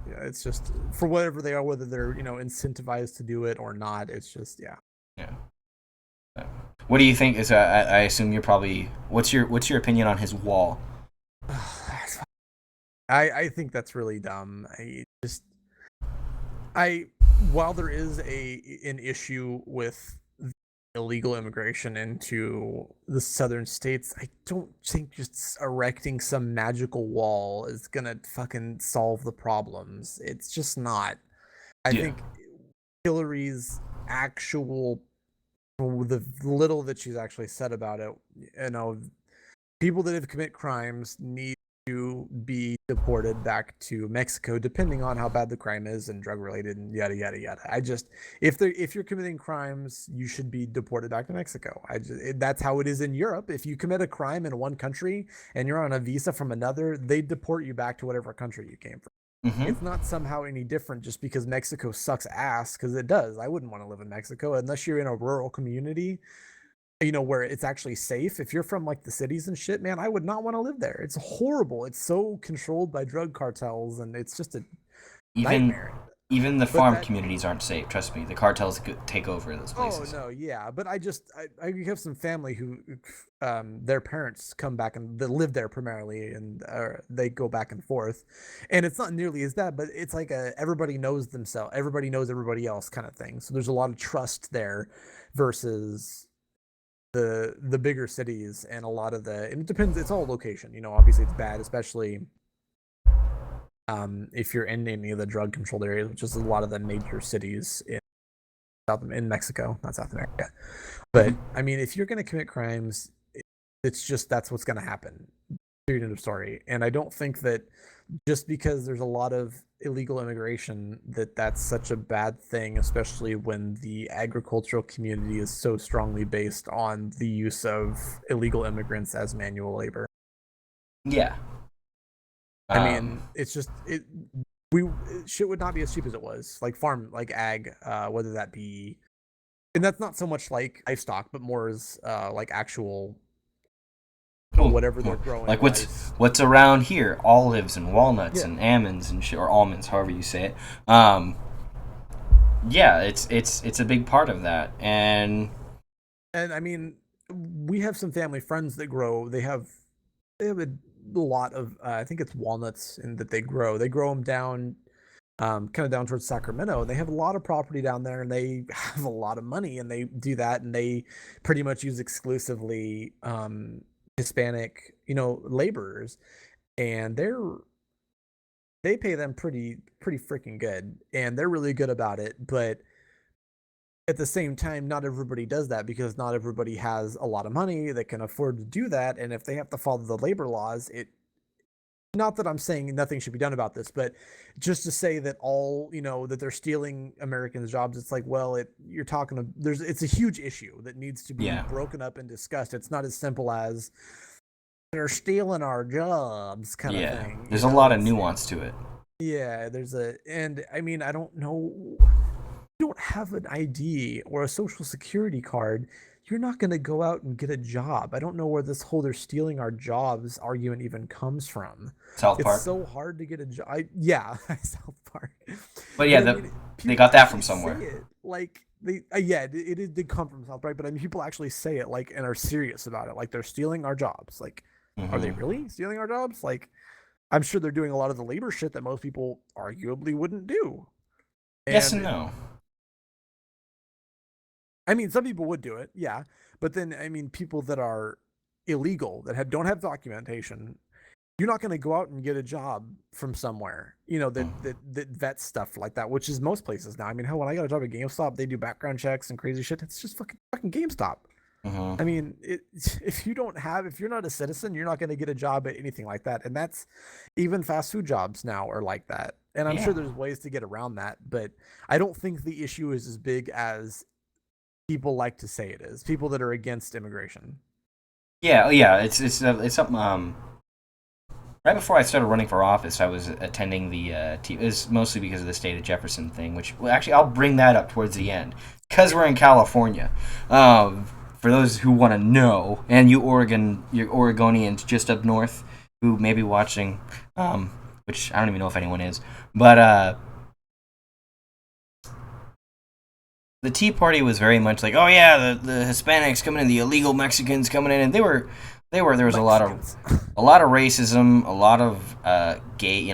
Speaker 2: It's just for whatever they are, whether they're incentivized to do it or not. It's just yeah.
Speaker 1: What do you think? I assume you're probably what's your opinion on his wall?
Speaker 2: I think that's really dumb. While there is an issue with illegal immigration into the southern states, I don't think just erecting some magical wall is gonna fucking solve the problems. It's just not. I think Hillary's the little that she's actually said about it, people that have commit crimes need to be deported back to Mexico, depending on how bad the crime is and drug related and yada yada yada. If you're committing crimes, you should be deported back to Mexico. That's how it is in Europe. If you commit a crime in one country and you're on a visa from another, they deport you back to whatever country you came from. Mm-hmm. It's not somehow any different just because Mexico sucks ass, because it does. I wouldn't want to live in Mexico unless you're in a rural community, where it's actually safe. If you're from like the cities and shit, man, I would not want to live there. It's horrible. It's so controlled by drug cartels, and it's just a nightmare.
Speaker 1: Even the farm communities aren't safe. Trust me, the cartels take over those places.
Speaker 2: Oh no, yeah, but I have some family who, their parents come back and they live there primarily, and they go back and forth, and it's not nearly as bad, but it's like everybody knows themselves, everybody knows everybody else kind of thing. So there's a lot of trust there, versus the bigger cities, and a lot of and it depends. It's all location. Obviously it's bad, especially if you're in any of the drug controlled areas, which is a lot of the major cities in Mexico, not South America. But I mean, if you're going to commit crimes, it's just that's what's going to happen. Period, end of story. And I don't think that just because there's a lot of illegal immigration that's such a bad thing, especially when the agricultural community is so strongly based on the use of illegal immigrants as manual labor.
Speaker 1: Yeah.
Speaker 2: I mean, it's just shit would not be as cheap as it was. Like ag, whether that be, and that's not so much like livestock, but more as like actual whatever they're growing.
Speaker 1: Like what's around here? Olives and walnuts and almonds and shit, or almonds, however you say it. Yeah, it's a big part of that, and
Speaker 2: I mean, we have some family friends that grow. They have a lot of I think it's walnuts and that they grow them down kind of down towards Sacramento. They have a lot of property down there, and they have a lot of money, and they do that, and they pretty much use exclusively Hispanic laborers, and they pay them pretty freaking good, and they're really good about it. But at the same time, not everybody does that, because not everybody has a lot of money that can afford to do that. And if they have to follow the labor laws, not that I'm saying nothing should be done about this, but just to say that that they're stealing Americans' jobs, it's like, well, it's a huge issue that needs to be broken up and discussed. It's not as simple as they're stealing our jobs kind of thing.
Speaker 1: There's a lot of nuance to it.
Speaker 2: Yeah, and I mean, I don't know. You don't have an ID or a social security card, you're not going to go out and get a job. I don't know where this whole they're stealing our jobs argument even comes from.
Speaker 1: South
Speaker 2: It's
Speaker 1: Park.
Speaker 2: so hard to get a job. Yeah, South Park.
Speaker 1: But yeah,
Speaker 2: But I mean,
Speaker 1: they
Speaker 2: people
Speaker 1: got that from
Speaker 2: actually say
Speaker 1: somewhere.
Speaker 2: it like yeah, it did come from South Park, but I mean, people actually say it like and are serious about it. Like they're stealing our jobs. Like, are they
Speaker 1: Hmm.
Speaker 2: really stealing our jobs? Like, I'm sure they're doing a lot of the labor shit that most people arguably wouldn't do.
Speaker 1: Yes
Speaker 2: And
Speaker 1: and no.
Speaker 2: I mean, some people would do it, yeah, but then I mean, people that are illegal don't have documentation, you're not going to go out and get a job from somewhere, that vets stuff like that, which is most places now. I mean, hell, when I got a job at GameStop, they do background checks and crazy shit. It's just fucking GameStop.
Speaker 1: Hmm.
Speaker 2: I mean, if you're not a citizen, you're not going to get a job at anything like that, and that's even fast food jobs now are like that. And I'm
Speaker 1: Yeah.
Speaker 2: sure there's ways to get around that, but I don't think the issue is as big as people like to say it is. People that are against immigration.
Speaker 1: Yeah, yeah. It's something. Right before I started running for office, I was attending the. It was mostly because of the state of Jefferson thing, which well, actually I'll bring that up towards the end because we're in California. For those who want to know, and you Oregonians just up north who may be watching, which I don't even know if anyone is, but the Tea Party was very much like, oh yeah, the Hispanics coming in, the illegal Mexicans coming in, and there was
Speaker 2: Mexicans.
Speaker 1: a lot of racism, a lot of gay,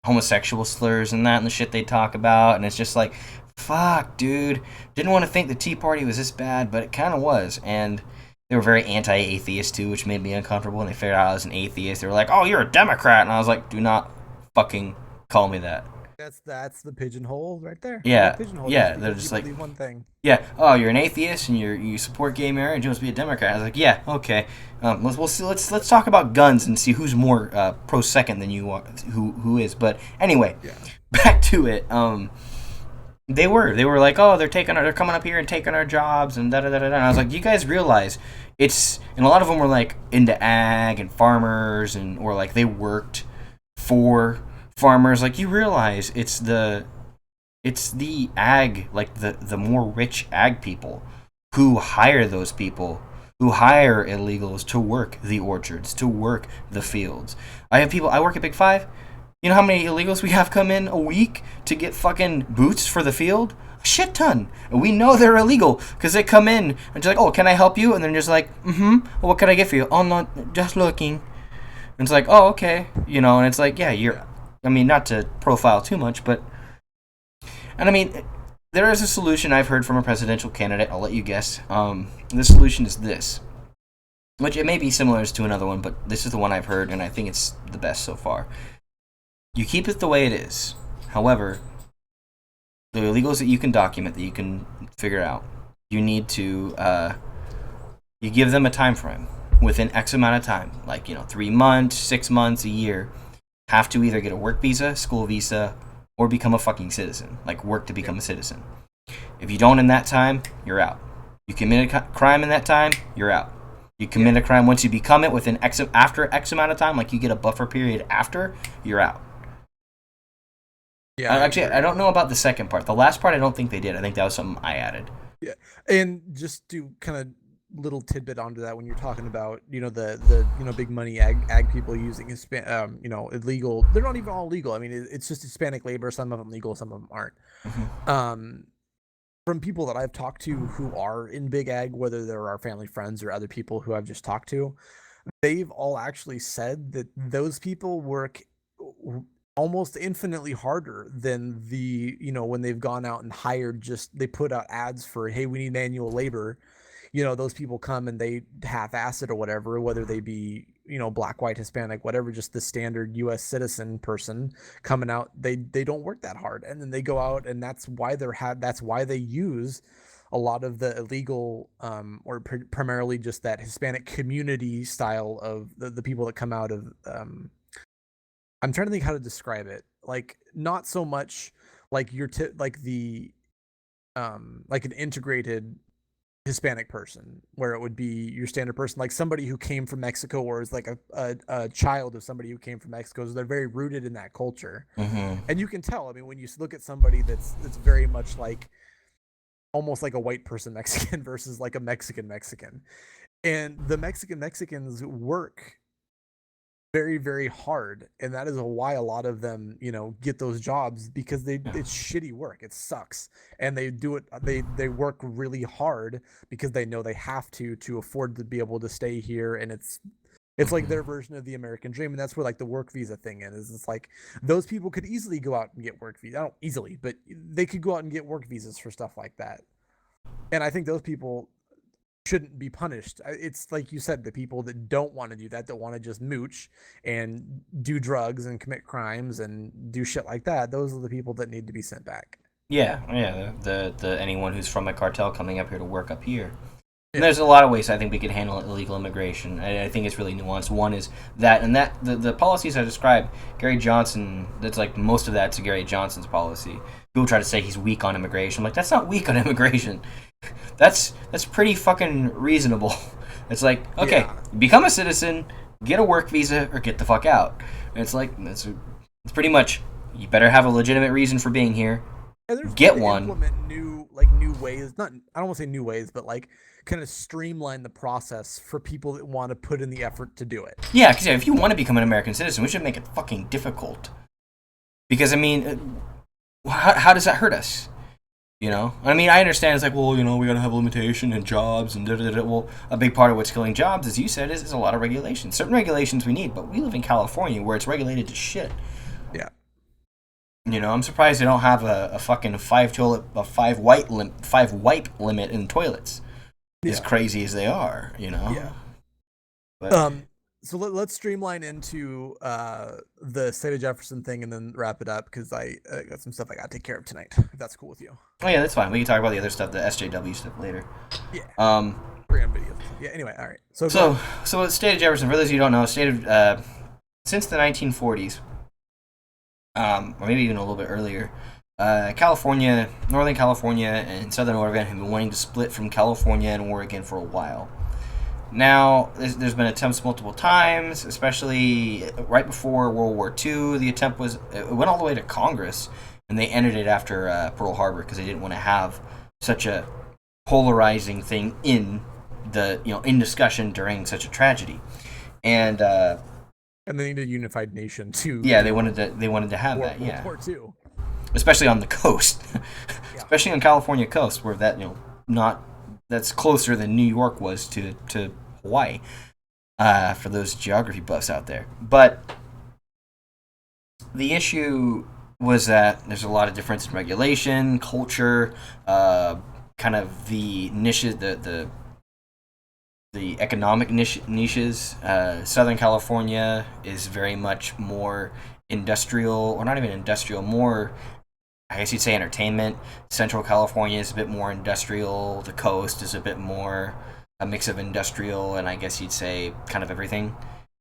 Speaker 1: homosexual slurs and that and the shit they talk about, and it's just like, fuck, dude, didn't want to think the Tea Party was this bad, but it kind of was, and they were very anti-atheist too, which made me uncomfortable. And they figured out I was an atheist. They were like, "Oh, you're a Democrat," and I was like, "Do not fucking call me that."
Speaker 2: That's the pigeonhole right there. They
Speaker 1: Yeah,
Speaker 2: pigeonholed you just
Speaker 1: yeah, they're
Speaker 2: because you
Speaker 1: just like,
Speaker 2: believe one thing.
Speaker 1: yeah, oh, you're an atheist and you support gay marriage. You must be a Democrat. I was like, yeah, okay. Let's talk about guns and see who's more pro second than you are, who is. But anyway,
Speaker 2: Yeah.
Speaker 1: back to it. They were like, oh, they're coming up here and taking our jobs and da da da da. And I was like, you guys realize and a lot of them were like into ag and farmers or like they worked for farmers. Like you realize it's the ag, like the more rich ag people who hire those people, who hire illegals to work the orchards, to work the fields. I work at Big Five. You know how many illegals we have come in a week to get fucking boots for the field? A shit ton. And we know they're illegal because they come in and just like, oh, can I help you? And they're just like, well, what can I get for you? Oh, no, just looking. And it's like, oh, okay. And it's like, yeah,
Speaker 2: Yeah.
Speaker 1: I mean, not to profile too much, but and I mean, there is a solution I've heard from a presidential candidate. I'll let you guess. The solution is this, which it may be similar to another one, but this is the one I've heard, and I think it's the best so far. You keep it the way it is. However, the illegals that you can document, that you can figure out, you need to you give them a time frame within X amount of time, like 3 months, 6 months, a year. Have to either get a work visa, school visa, or become a fucking citizen. Like work to
Speaker 2: Yeah.
Speaker 1: become a citizen. If you don't in that time, you're out. You commit a crime in that time, you're out. You commit
Speaker 2: Yeah.
Speaker 1: a crime once you become it within after X amount of time, like you get a buffer period after, you're out.
Speaker 2: Yeah, I
Speaker 1: Actually, I
Speaker 2: agree.
Speaker 1: don't know about the second part. The last part, I don't think they did. I think that was something I added.
Speaker 2: Yeah. And just to kind of little tidbit onto that when you're talking about, the big money ag people using illegal, they're not even all legal. I mean, it's just Hispanic labor, some of them legal, some of them aren't.
Speaker 1: Mm-hmm.
Speaker 2: Um from people that I've talked to who are in big ag, whether they're our family friends or other people who I've just talked to, they've all actually said that those people work almost infinitely harder than when they've gone out and hired, just they put out ads for, hey, we need manual labor. Those people come and they half-ass it or whatever, whether they be black, white, Hispanic, whatever, just the standard US citizen person coming out, they don't work that hard, and then they go out, and that's why they use a lot of the illegal, or primarily just that Hispanic community style of the people that come out of, I'm trying to think how to describe it. Like not so much like like the like an integrated. Hispanic person, where it would be your standard person, like somebody who came from Mexico or is like a child of somebody who came from Mexico. So they're very rooted in that culture.
Speaker 1: Mm-hmm.
Speaker 2: And you can tell, I mean, when you look at somebody that's very much like almost like a white person Mexican versus like a Mexican Mexican. And the Mexicans work very, very hard. And that is why a lot of them, get those jobs, because it's shitty work. It sucks. And they do it, they work really hard because they know they have to afford to be able to stay here. And it's like their version of the American dream. And that's where like the work visa thing is. It's like those people could easily go out and get work visa. I don't easily, but they could go out and get work visas for stuff like that. And I think those people shouldn't be punished. It's like you said, the people that don't want to do that want to just mooch and do drugs and commit crimes and do shit like that. Those are the people that need to be sent back.
Speaker 1: Yeah. The anyone who's from a cartel coming up here to work up here. And
Speaker 2: Yeah.
Speaker 1: there's a lot of ways I think we could handle illegal immigration. I think it's really nuanced. One is that, and that the policies I described, Gary Johnson, that's like most of that's Gary Johnson's policy. People try to say he's weak on immigration. I'm like, that's not weak on immigration. That's pretty fucking reasonable. It's like, okay,
Speaker 2: Yeah.
Speaker 1: become a citizen, get a work visa, or get the fuck out. And it's like, it's pretty much, you better have a legitimate reason for being here.
Speaker 2: And there's
Speaker 1: Get
Speaker 2: ways to
Speaker 1: one.
Speaker 2: implement new ways. Not, I don't want to say new ways, but like kind of streamline the process for people that want to put in the effort to do it.
Speaker 1: Yeah, because if you want to become an American citizen, we should make it fucking difficult. Because, I mean, how does that hurt us? You know? I mean, I understand it's like, well, we gotta have a limitation and jobs and da-da-da-da. Well, a big part of what's killing jobs, as you said, is a lot of regulations. Certain regulations we need, but we live in California where it's regulated to shit.
Speaker 2: Yeah.
Speaker 1: I'm surprised they don't have a fucking five wipe limit in toilets. As crazy as they are,
Speaker 2: Yeah.
Speaker 1: But,
Speaker 2: So let's streamline into the state of Jefferson thing and then wrap it up, because I got some stuff I got to take care of tonight, if that's cool with you.
Speaker 1: oh yeah, that's fine. We can talk about the other stuff, the SJW stuff later.
Speaker 2: Yeah.
Speaker 1: Um.
Speaker 2: Videos. Yeah. Anyway, all right. So
Speaker 1: the state of Jefferson, for those of you who don't know, since the 1940s, or maybe even a little bit earlier, California, Northern California, and Southern Oregon have been wanting to split from California and Oregon for a while. Now, there's been attempts multiple times, especially right before World War II. The attempt it went all the way to Congress, and they ended it after Pearl Harbor because they didn't want to have such a polarizing thing in discussion during such a tragedy. And
Speaker 2: they need a unified nation too.
Speaker 1: Yeah, they wanted to have that. Yeah, World War II. Especially on the coast, especially on California coast, where that's closer than New York was to Hawaii, for those geography buffs out there. But the issue was that there's a lot of difference in regulation, culture, kind of the niches, the economic niches. Southern California is very much more industrial, or not even industrial, more, I guess you'd say, entertainment. Central California is a bit more industrial. The coast is a bit more a mix of industrial and, I guess you'd say, kind of everything,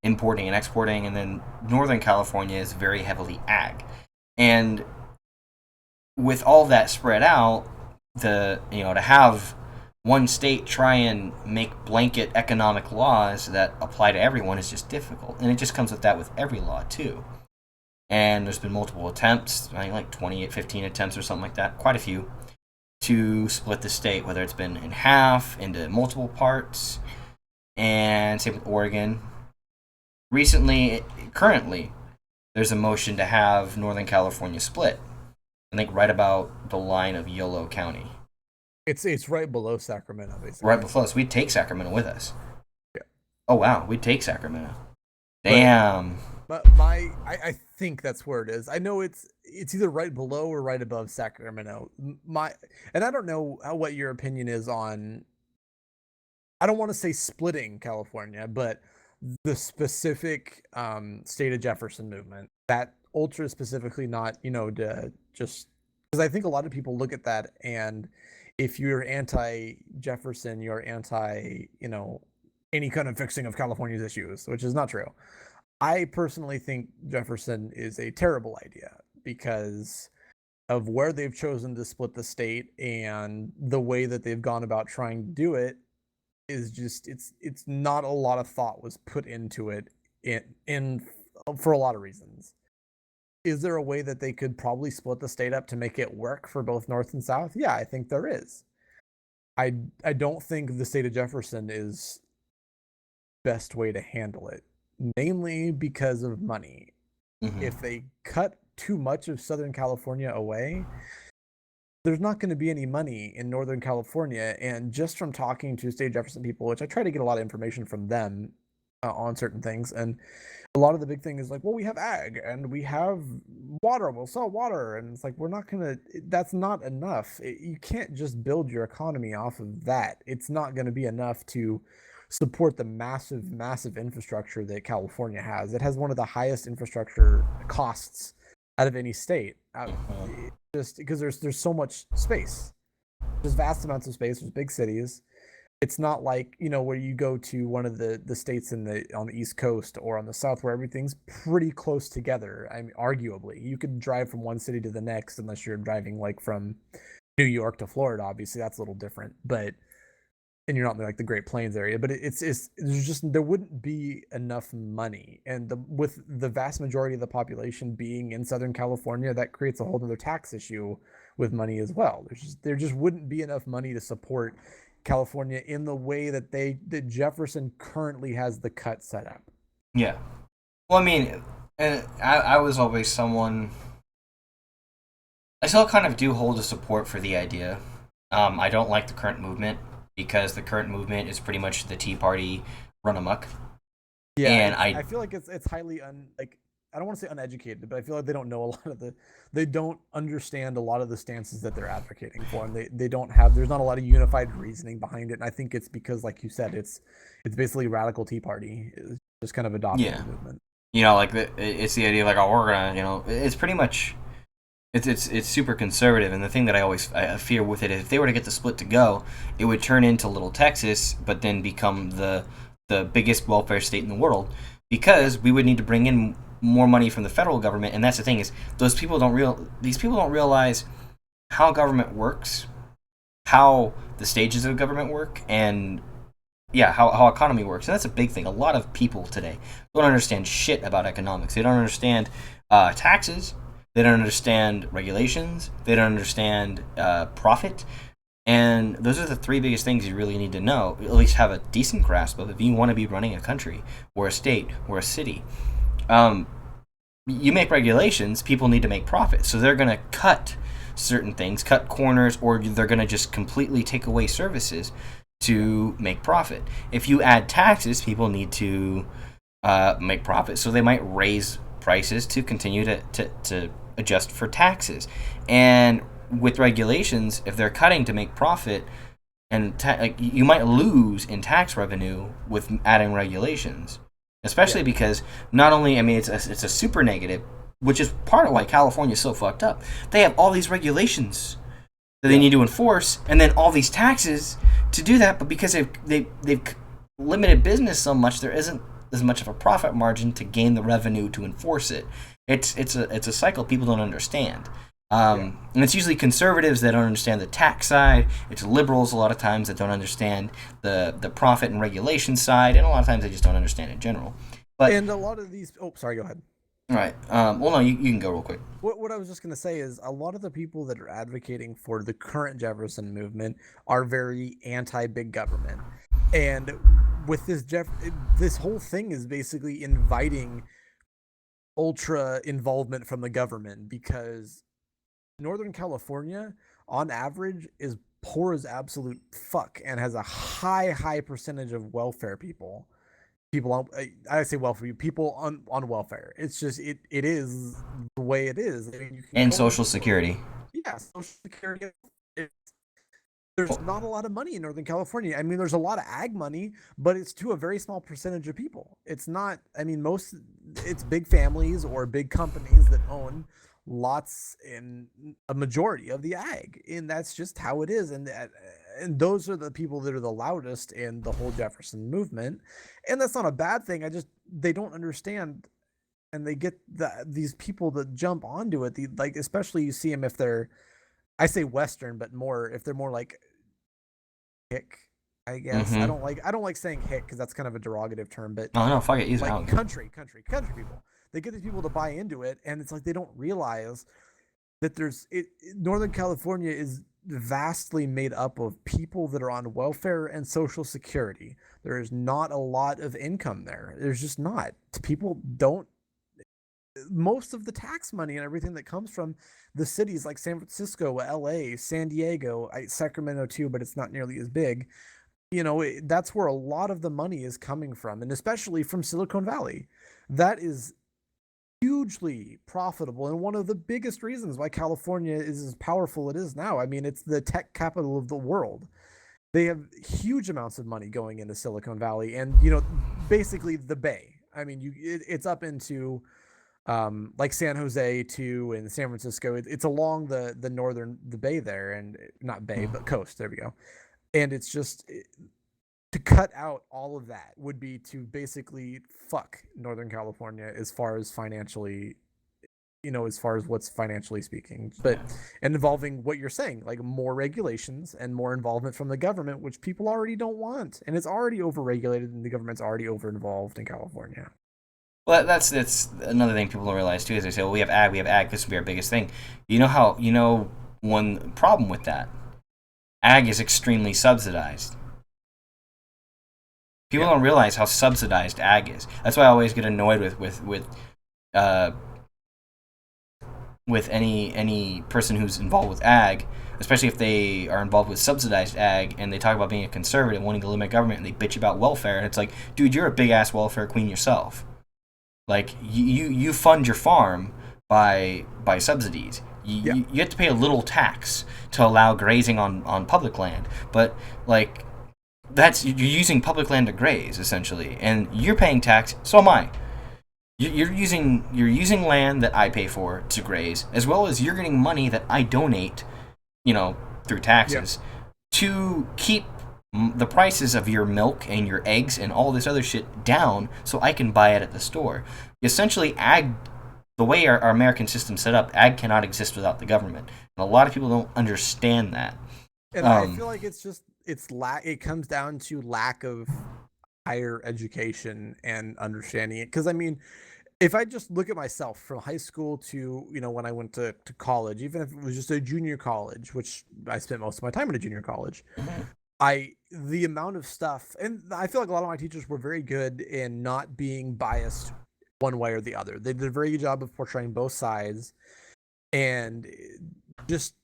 Speaker 1: importing and exporting. And then Northern California is very heavily ag. And with all that spread out, to have one state try and make blanket economic laws that apply to everyone is just difficult. And it just comes with that with every law, too. And there's been multiple attempts, I think like 15 attempts or something like that, quite a few, to split the state, whether it's been in half, into multiple parts, and same with Oregon. Currently, there's a motion to have Northern California split, I think right about the line of Yolo County.
Speaker 2: It's right below Sacramento, basically.
Speaker 1: Right below us. We'd take Sacramento with us.
Speaker 2: Yeah.
Speaker 1: Oh, wow. We'd take Sacramento. Damn.
Speaker 2: But I think that's where it is. I know it's either right below or right above Sacramento. And I don't know what your opinion is on, I don't want to say splitting California, but the specific state of Jefferson movement, that ultra specifically, not, just because I think a lot of people look at that, and if you're anti-Jefferson, you're anti, any kind of fixing of California's issues, which is not true. I personally think Jefferson is a terrible idea because of where they've chosen to split the state and the way that they've gone about trying to do it is just it's not a lot of thought was put into it in for a lot of reasons. Is there a way that they could probably split the state up to make it work for both North and South? Yeah, I think there is. I don't think the state of Jefferson is best way to handle it, mainly because of money.
Speaker 1: Mm-hmm.
Speaker 2: If they cut too much of Southern California away, there's not going to be any money in Northern California. And just from talking to State Jefferson people, which I try to get a lot of information from them on certain things, and a lot of the big thing is like, well, we have ag and we have water, we'll sell water. And it's like, we're not going to, that's not enough. You can't just build your economy off of that. It's not going to be enough to support the massive infrastructure that California has. It has one of the highest infrastructure costs out of any state. Just because there's so much space, there's vast amounts of space. There's big cities. It's not like where you go to one of the states on the East Coast or on the South where everything's pretty close together. I mean, arguably, you could drive from one city to the next unless you're driving like from New York to Florida. Obviously, that's a little different, but and you're not in like the Great Plains area. But there's just there wouldn't be enough money, and with the vast majority of the population being in Southern California, that creates a whole other tax issue with money as well. There just wouldn't be enough money to support California in the way that Jefferson currently has the cut set up.
Speaker 1: Yeah. Well, I mean, and I was always someone. I still kind of do hold a support for the idea. I don't like the current movement because the current movement is pretty much the Tea Party run amok.
Speaker 2: Yeah,
Speaker 1: and
Speaker 2: I feel like it's highly I don't want to say uneducated, but I feel like they don't know a lot of they don't understand a lot of the stances that they're advocating for, and they don't have, there's not a lot of unified reasoning behind it. And I think it's because, like you said, it's basically radical Tea Party. It's just kind of adopting the movement.
Speaker 1: Like it's the idea of like, oh, we're gonna, it's pretty much, it's super conservative. And the thing that I fear with it is if they were to get the split to go, it would turn into Little Texas, but then become the biggest welfare state in the world, because we would need to bring in more money from the federal government. And that's the thing, is these people don't realize how government works, how the stages of government work, and how economy works. And that's a big thing. A lot of people today don't understand shit about economics. They don't understand taxes. They don't understand regulations. They don't understand profit. And those are the three biggest things you really need to know, at least have a decent grasp of, if you want to be running a country or a state or a city. You make regulations, people need to make profit. So they're going to cut certain things, cut corners, or they're going to just completely take away services to make profit. If you add taxes, people need to make profit. So they might raise prices to continue to adjust for taxes. And with regulations, if they're cutting to make profit, and you might lose in tax revenue with adding regulations. Especially because not only, I mean, it's a super negative, which is part of why California is so fucked up. They have all these regulations that they need to enforce, and then all these taxes to do that. But because they've limited business so much, there isn't as much of a profit margin to gain the revenue to enforce it. It's a cycle people don't understand. And it's usually conservatives that don't understand the tax side. It's liberals a lot of times that don't understand the profit and regulation side, and a lot of times they just don't understand in general.
Speaker 2: And a lot of these. Oh, sorry. Go ahead.
Speaker 1: All right. Well, no, you can go real quick.
Speaker 2: What I was just going to say is a lot of the people that are advocating for the current Jefferson movement are very anti-big government, and with this whole thing is basically inviting ultra involvement from the government, because Northern California, on average, is poor as absolute fuck and has a high percentage of welfare people. People on, I say welfare, people on welfare. It's just it is the way it is. I mean,
Speaker 1: and Social Security.
Speaker 2: Yeah, Social Security. There's not a lot of money in Northern California. I mean, there's a lot of ag money, but it's to a very small percentage of people. It's not. I mean, it's big families or big companies that own lots in a majority of the ag, and that's just how it is. And those are the people that are the loudest in the whole Jefferson movement, and that's not a bad thing. They don't understand and they get these people that jump onto it. Like, especially you see them if they're, I say Western, but more if they're more like hick, I guess.
Speaker 1: Mm-hmm.
Speaker 2: I don't like saying hick because that's kind of a derogative term, but
Speaker 1: Oh no, fuck it, use it.
Speaker 2: like country people. They get these people to buy into it, and it's like they don't realize that Northern California is vastly made up of people that are on welfare and social security. There is not a lot of income there. There's just not. People don't, most of the tax money and everything that comes from the cities like San Francisco, LA, San Diego, Sacramento too, but it's not nearly as big. That's where a lot of the money is coming from, and especially from Silicon Valley. That is hugely profitable and one of the biggest reasons why California is as powerful it is now. I mean, it's the tech capital of the world. They have huge amounts of money going into Silicon Valley, and basically the Bay. I mean, it's up into like San Jose too, and San Francisco. It's along the northern the Bay there, and not Bay but coast. There we go. And it's just to cut out all of that would be to basically fuck Northern California as far as financially, as far as what's financially speaking, and involving what you're saying, like more regulations and more involvement from the government, which people already don't want. And it's already overregulated and the government's already over involved in California.
Speaker 1: Well, that's another thing people don't realize too. Is they say, "Well, we have ag. This will be our biggest thing." One problem with that, ag is extremely subsidized. People don't realize how subsidized ag is. That's why I always get annoyed with any person who's involved with ag, especially if they are involved with subsidized ag and they talk about being a conservative, wanting to limit government, and they bitch about welfare. And it's like, dude, you're a big ass welfare queen yourself. Like you fund your farm by subsidies. You have to pay a little tax to allow grazing on public land, but like you're using public land to graze essentially, and you're paying tax. So am I. You're using land that I pay for to graze, as well as you're getting money that I donate, through taxes, to keep the prices of your milk and your eggs and all this other shit down, so I can buy it at the store. Essentially, ag, the way our American system's set up, ag cannot exist without the government, and a lot of people don't understand that.
Speaker 2: And I feel like it comes down to lack of higher education and understanding it. Because I mean, if I just look at myself from high school to when I went to college, even if it was just a junior college, which I spent most of my time in a junior college, the amount of stuff, and I feel like a lot of my teachers were very good in not being biased one way or the other. They did a very good job of portraying both sides and just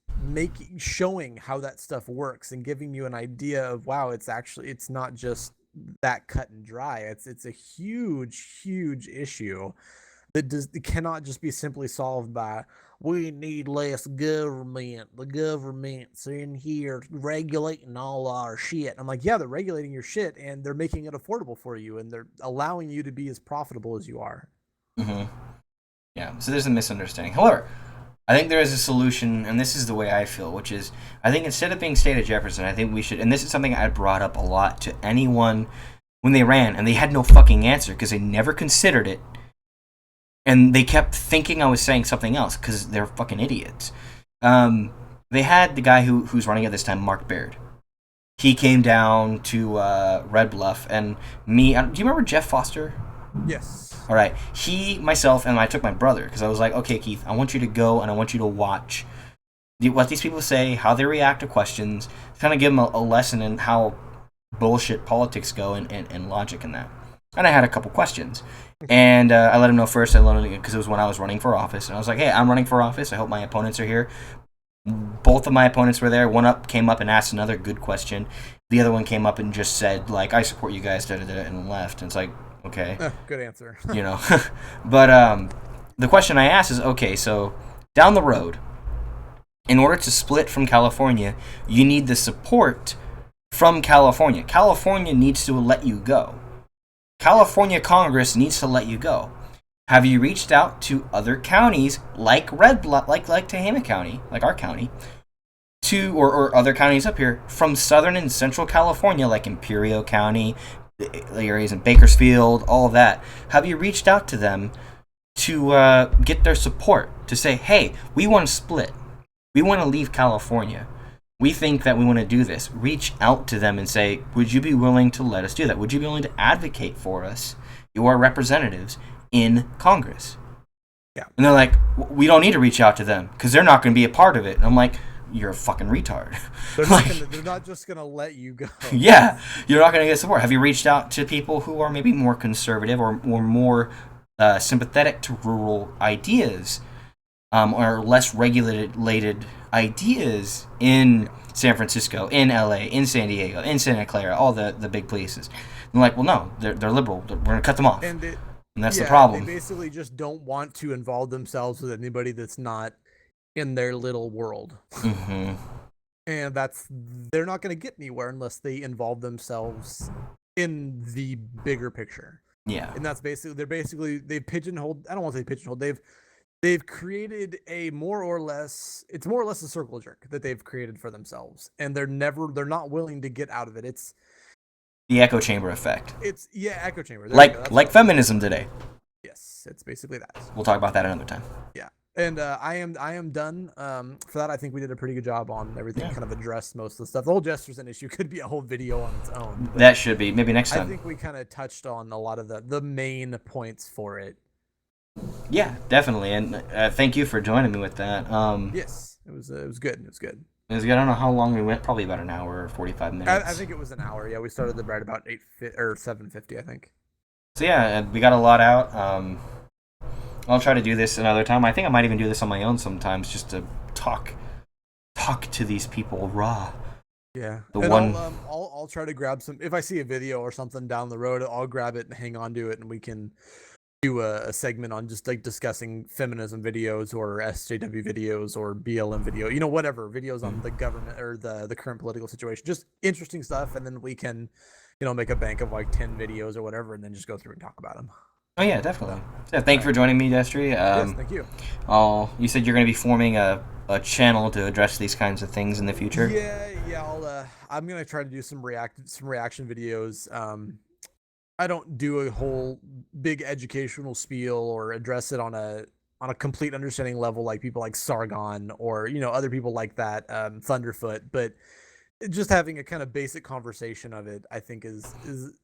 Speaker 2: showing how that stuff works and giving you an idea of, wow, it's not just that cut and dry. It's a huge issue that cannot just be simply solved by, we need less government. The government's in here regulating all our shit. I'm like, yeah, they're regulating your shit and they're making it affordable for you and they're allowing you to be as profitable as you are.
Speaker 1: Mm-hmm. Yeah, so there's a misunderstanding. However, I think there is a solution, and this is the way I feel, which is, I think instead of being State of Jefferson, I think we should, and this is something I brought up a lot to anyone when they ran, and they had no fucking answer because they never considered it, and they kept thinking I was saying something else because they're fucking idiots. They had the guy who's running at this time, Mark Baird. He came down to Red Bluff, and do you remember Jeff Foster?
Speaker 2: Yes.
Speaker 1: All right. He, myself, and I took my brother because I was like, okay, Keith, I want you to go and I want you to watch what these people say, how they react to questions, kind of give them a lesson in how bullshit politics go and logic in that. And I had a couple questions. And I let him know first, because it was when I was running for office. And I was like, hey, I'm running for office. I hope my opponents are here. Both of my opponents were there. One came up and asked another good question. The other one came up and just said, like, I support you guys, and left. And it's like, okay.
Speaker 2: Good answer.
Speaker 1: But the question I asked is, okay, so down the road, in order to split from California, you need the support from California. California needs to let you go. California Congress needs to let you go. Have you reached out to other counties like Red Bluff, like Tehama County, like our county, or other counties up here from Southern and Central California, like Imperial County, the areas in Bakersfield, all of that? Have you reached out to them to get their support, to say, hey, we want to split. We want to leave California. We think that we want to do this. Reach out to them and say, would you be willing to let us do that? Would you be willing to advocate for us, your representatives, in Congress?
Speaker 2: Yeah.
Speaker 1: And they're like, we don't need to reach out to them because they're not going to be a part of it. And I'm like, you're a fucking retard.
Speaker 2: They're not just going to let you go.
Speaker 1: Yeah, you're not going to get support. Have you reached out to people who are maybe more conservative or more sympathetic to rural ideas or less regulated ideas in San Francisco, in LA, in San Diego, in Santa Clara, all the big places? And like, well, no, they're liberal. We're going to cut them off. And that's the problem.
Speaker 2: They basically just don't want to involve themselves with anybody that's not in their little world.
Speaker 1: Mm-hmm.
Speaker 2: And they're not going to get anywhere unless they involve themselves in the bigger picture.
Speaker 1: Yeah.
Speaker 2: And that's they've pigeonholed, I don't want to say pigeonholed, they've created it's more or less a circle jerk that they've created for themselves. And they're not willing to get out of it. It's
Speaker 1: the echo chamber effect.
Speaker 2: Echo chamber.
Speaker 1: Like feminism today.
Speaker 2: Yes, it's basically that.
Speaker 1: We'll talk about that another time.
Speaker 2: Yeah. And I am done. For that, I think we did a pretty good job on everything. Yeah. Kind of addressed most of the stuff. The whole Destry and I issue could be a whole video on its own.
Speaker 1: That should be maybe next time.
Speaker 2: I think we kind of touched on a lot of the main points for it.
Speaker 1: Yeah, definitely. And thank you for joining me with that.
Speaker 2: Yes, it was good. It was good.
Speaker 1: It was good. I don't know how long we went. Probably about an hour or 45 minutes.
Speaker 2: I think it was an hour. Yeah, we started the right about 7:50, I think.
Speaker 1: So yeah, we got a lot out. I'll try to do this another time. I think I might even do this on my own sometimes, just to talk to these people raw.
Speaker 2: Yeah.
Speaker 1: And
Speaker 2: I'll try to grab some. If I see a video or something down the road, I'll grab it and hang on to it, and we can do a segment on just like discussing feminism videos or SJW videos or BLM video, whatever videos on the government or the current political situation, just interesting stuff. And then we can, make a bank of like 10 videos or whatever, and then just go through and talk about them.
Speaker 1: Oh yeah, definitely. Yeah, thank you for joining me, Destry.
Speaker 2: Yes, thank you.
Speaker 1: You said you're going to be forming a channel to address these kinds of things in the future.
Speaker 2: Yeah. I'm going to try to do some reaction videos. I don't do a whole big educational spiel or address it on a complete understanding level like people like Sargon or other people like that, Thunderfoot, but just having a kind of basic conversation of it, I think is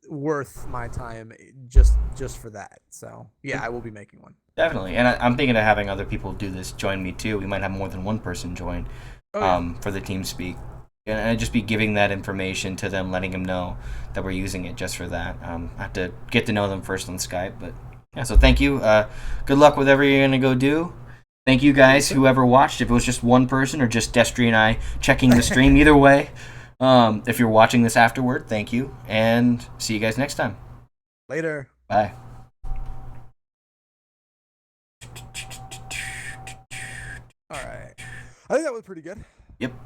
Speaker 2: worth my time just for that. So yeah, I will be making one.
Speaker 1: Definitely, and I'm thinking of having other people do this, join me too. We might have more than one person join for the team speak. And I'd just be giving that information to them, letting them know that we're using it just for that. I have to get to know them first on Skype. But yeah, so thank you. Good luck with whatever you're going to go do. Thank you guys, whoever watched, if it was just one person or just Destry and I checking the stream, either way. If you're watching this afterward, thank you. And see you guys next time.
Speaker 2: Later.
Speaker 1: Bye.
Speaker 2: All right. I think that was pretty good.
Speaker 1: Yep.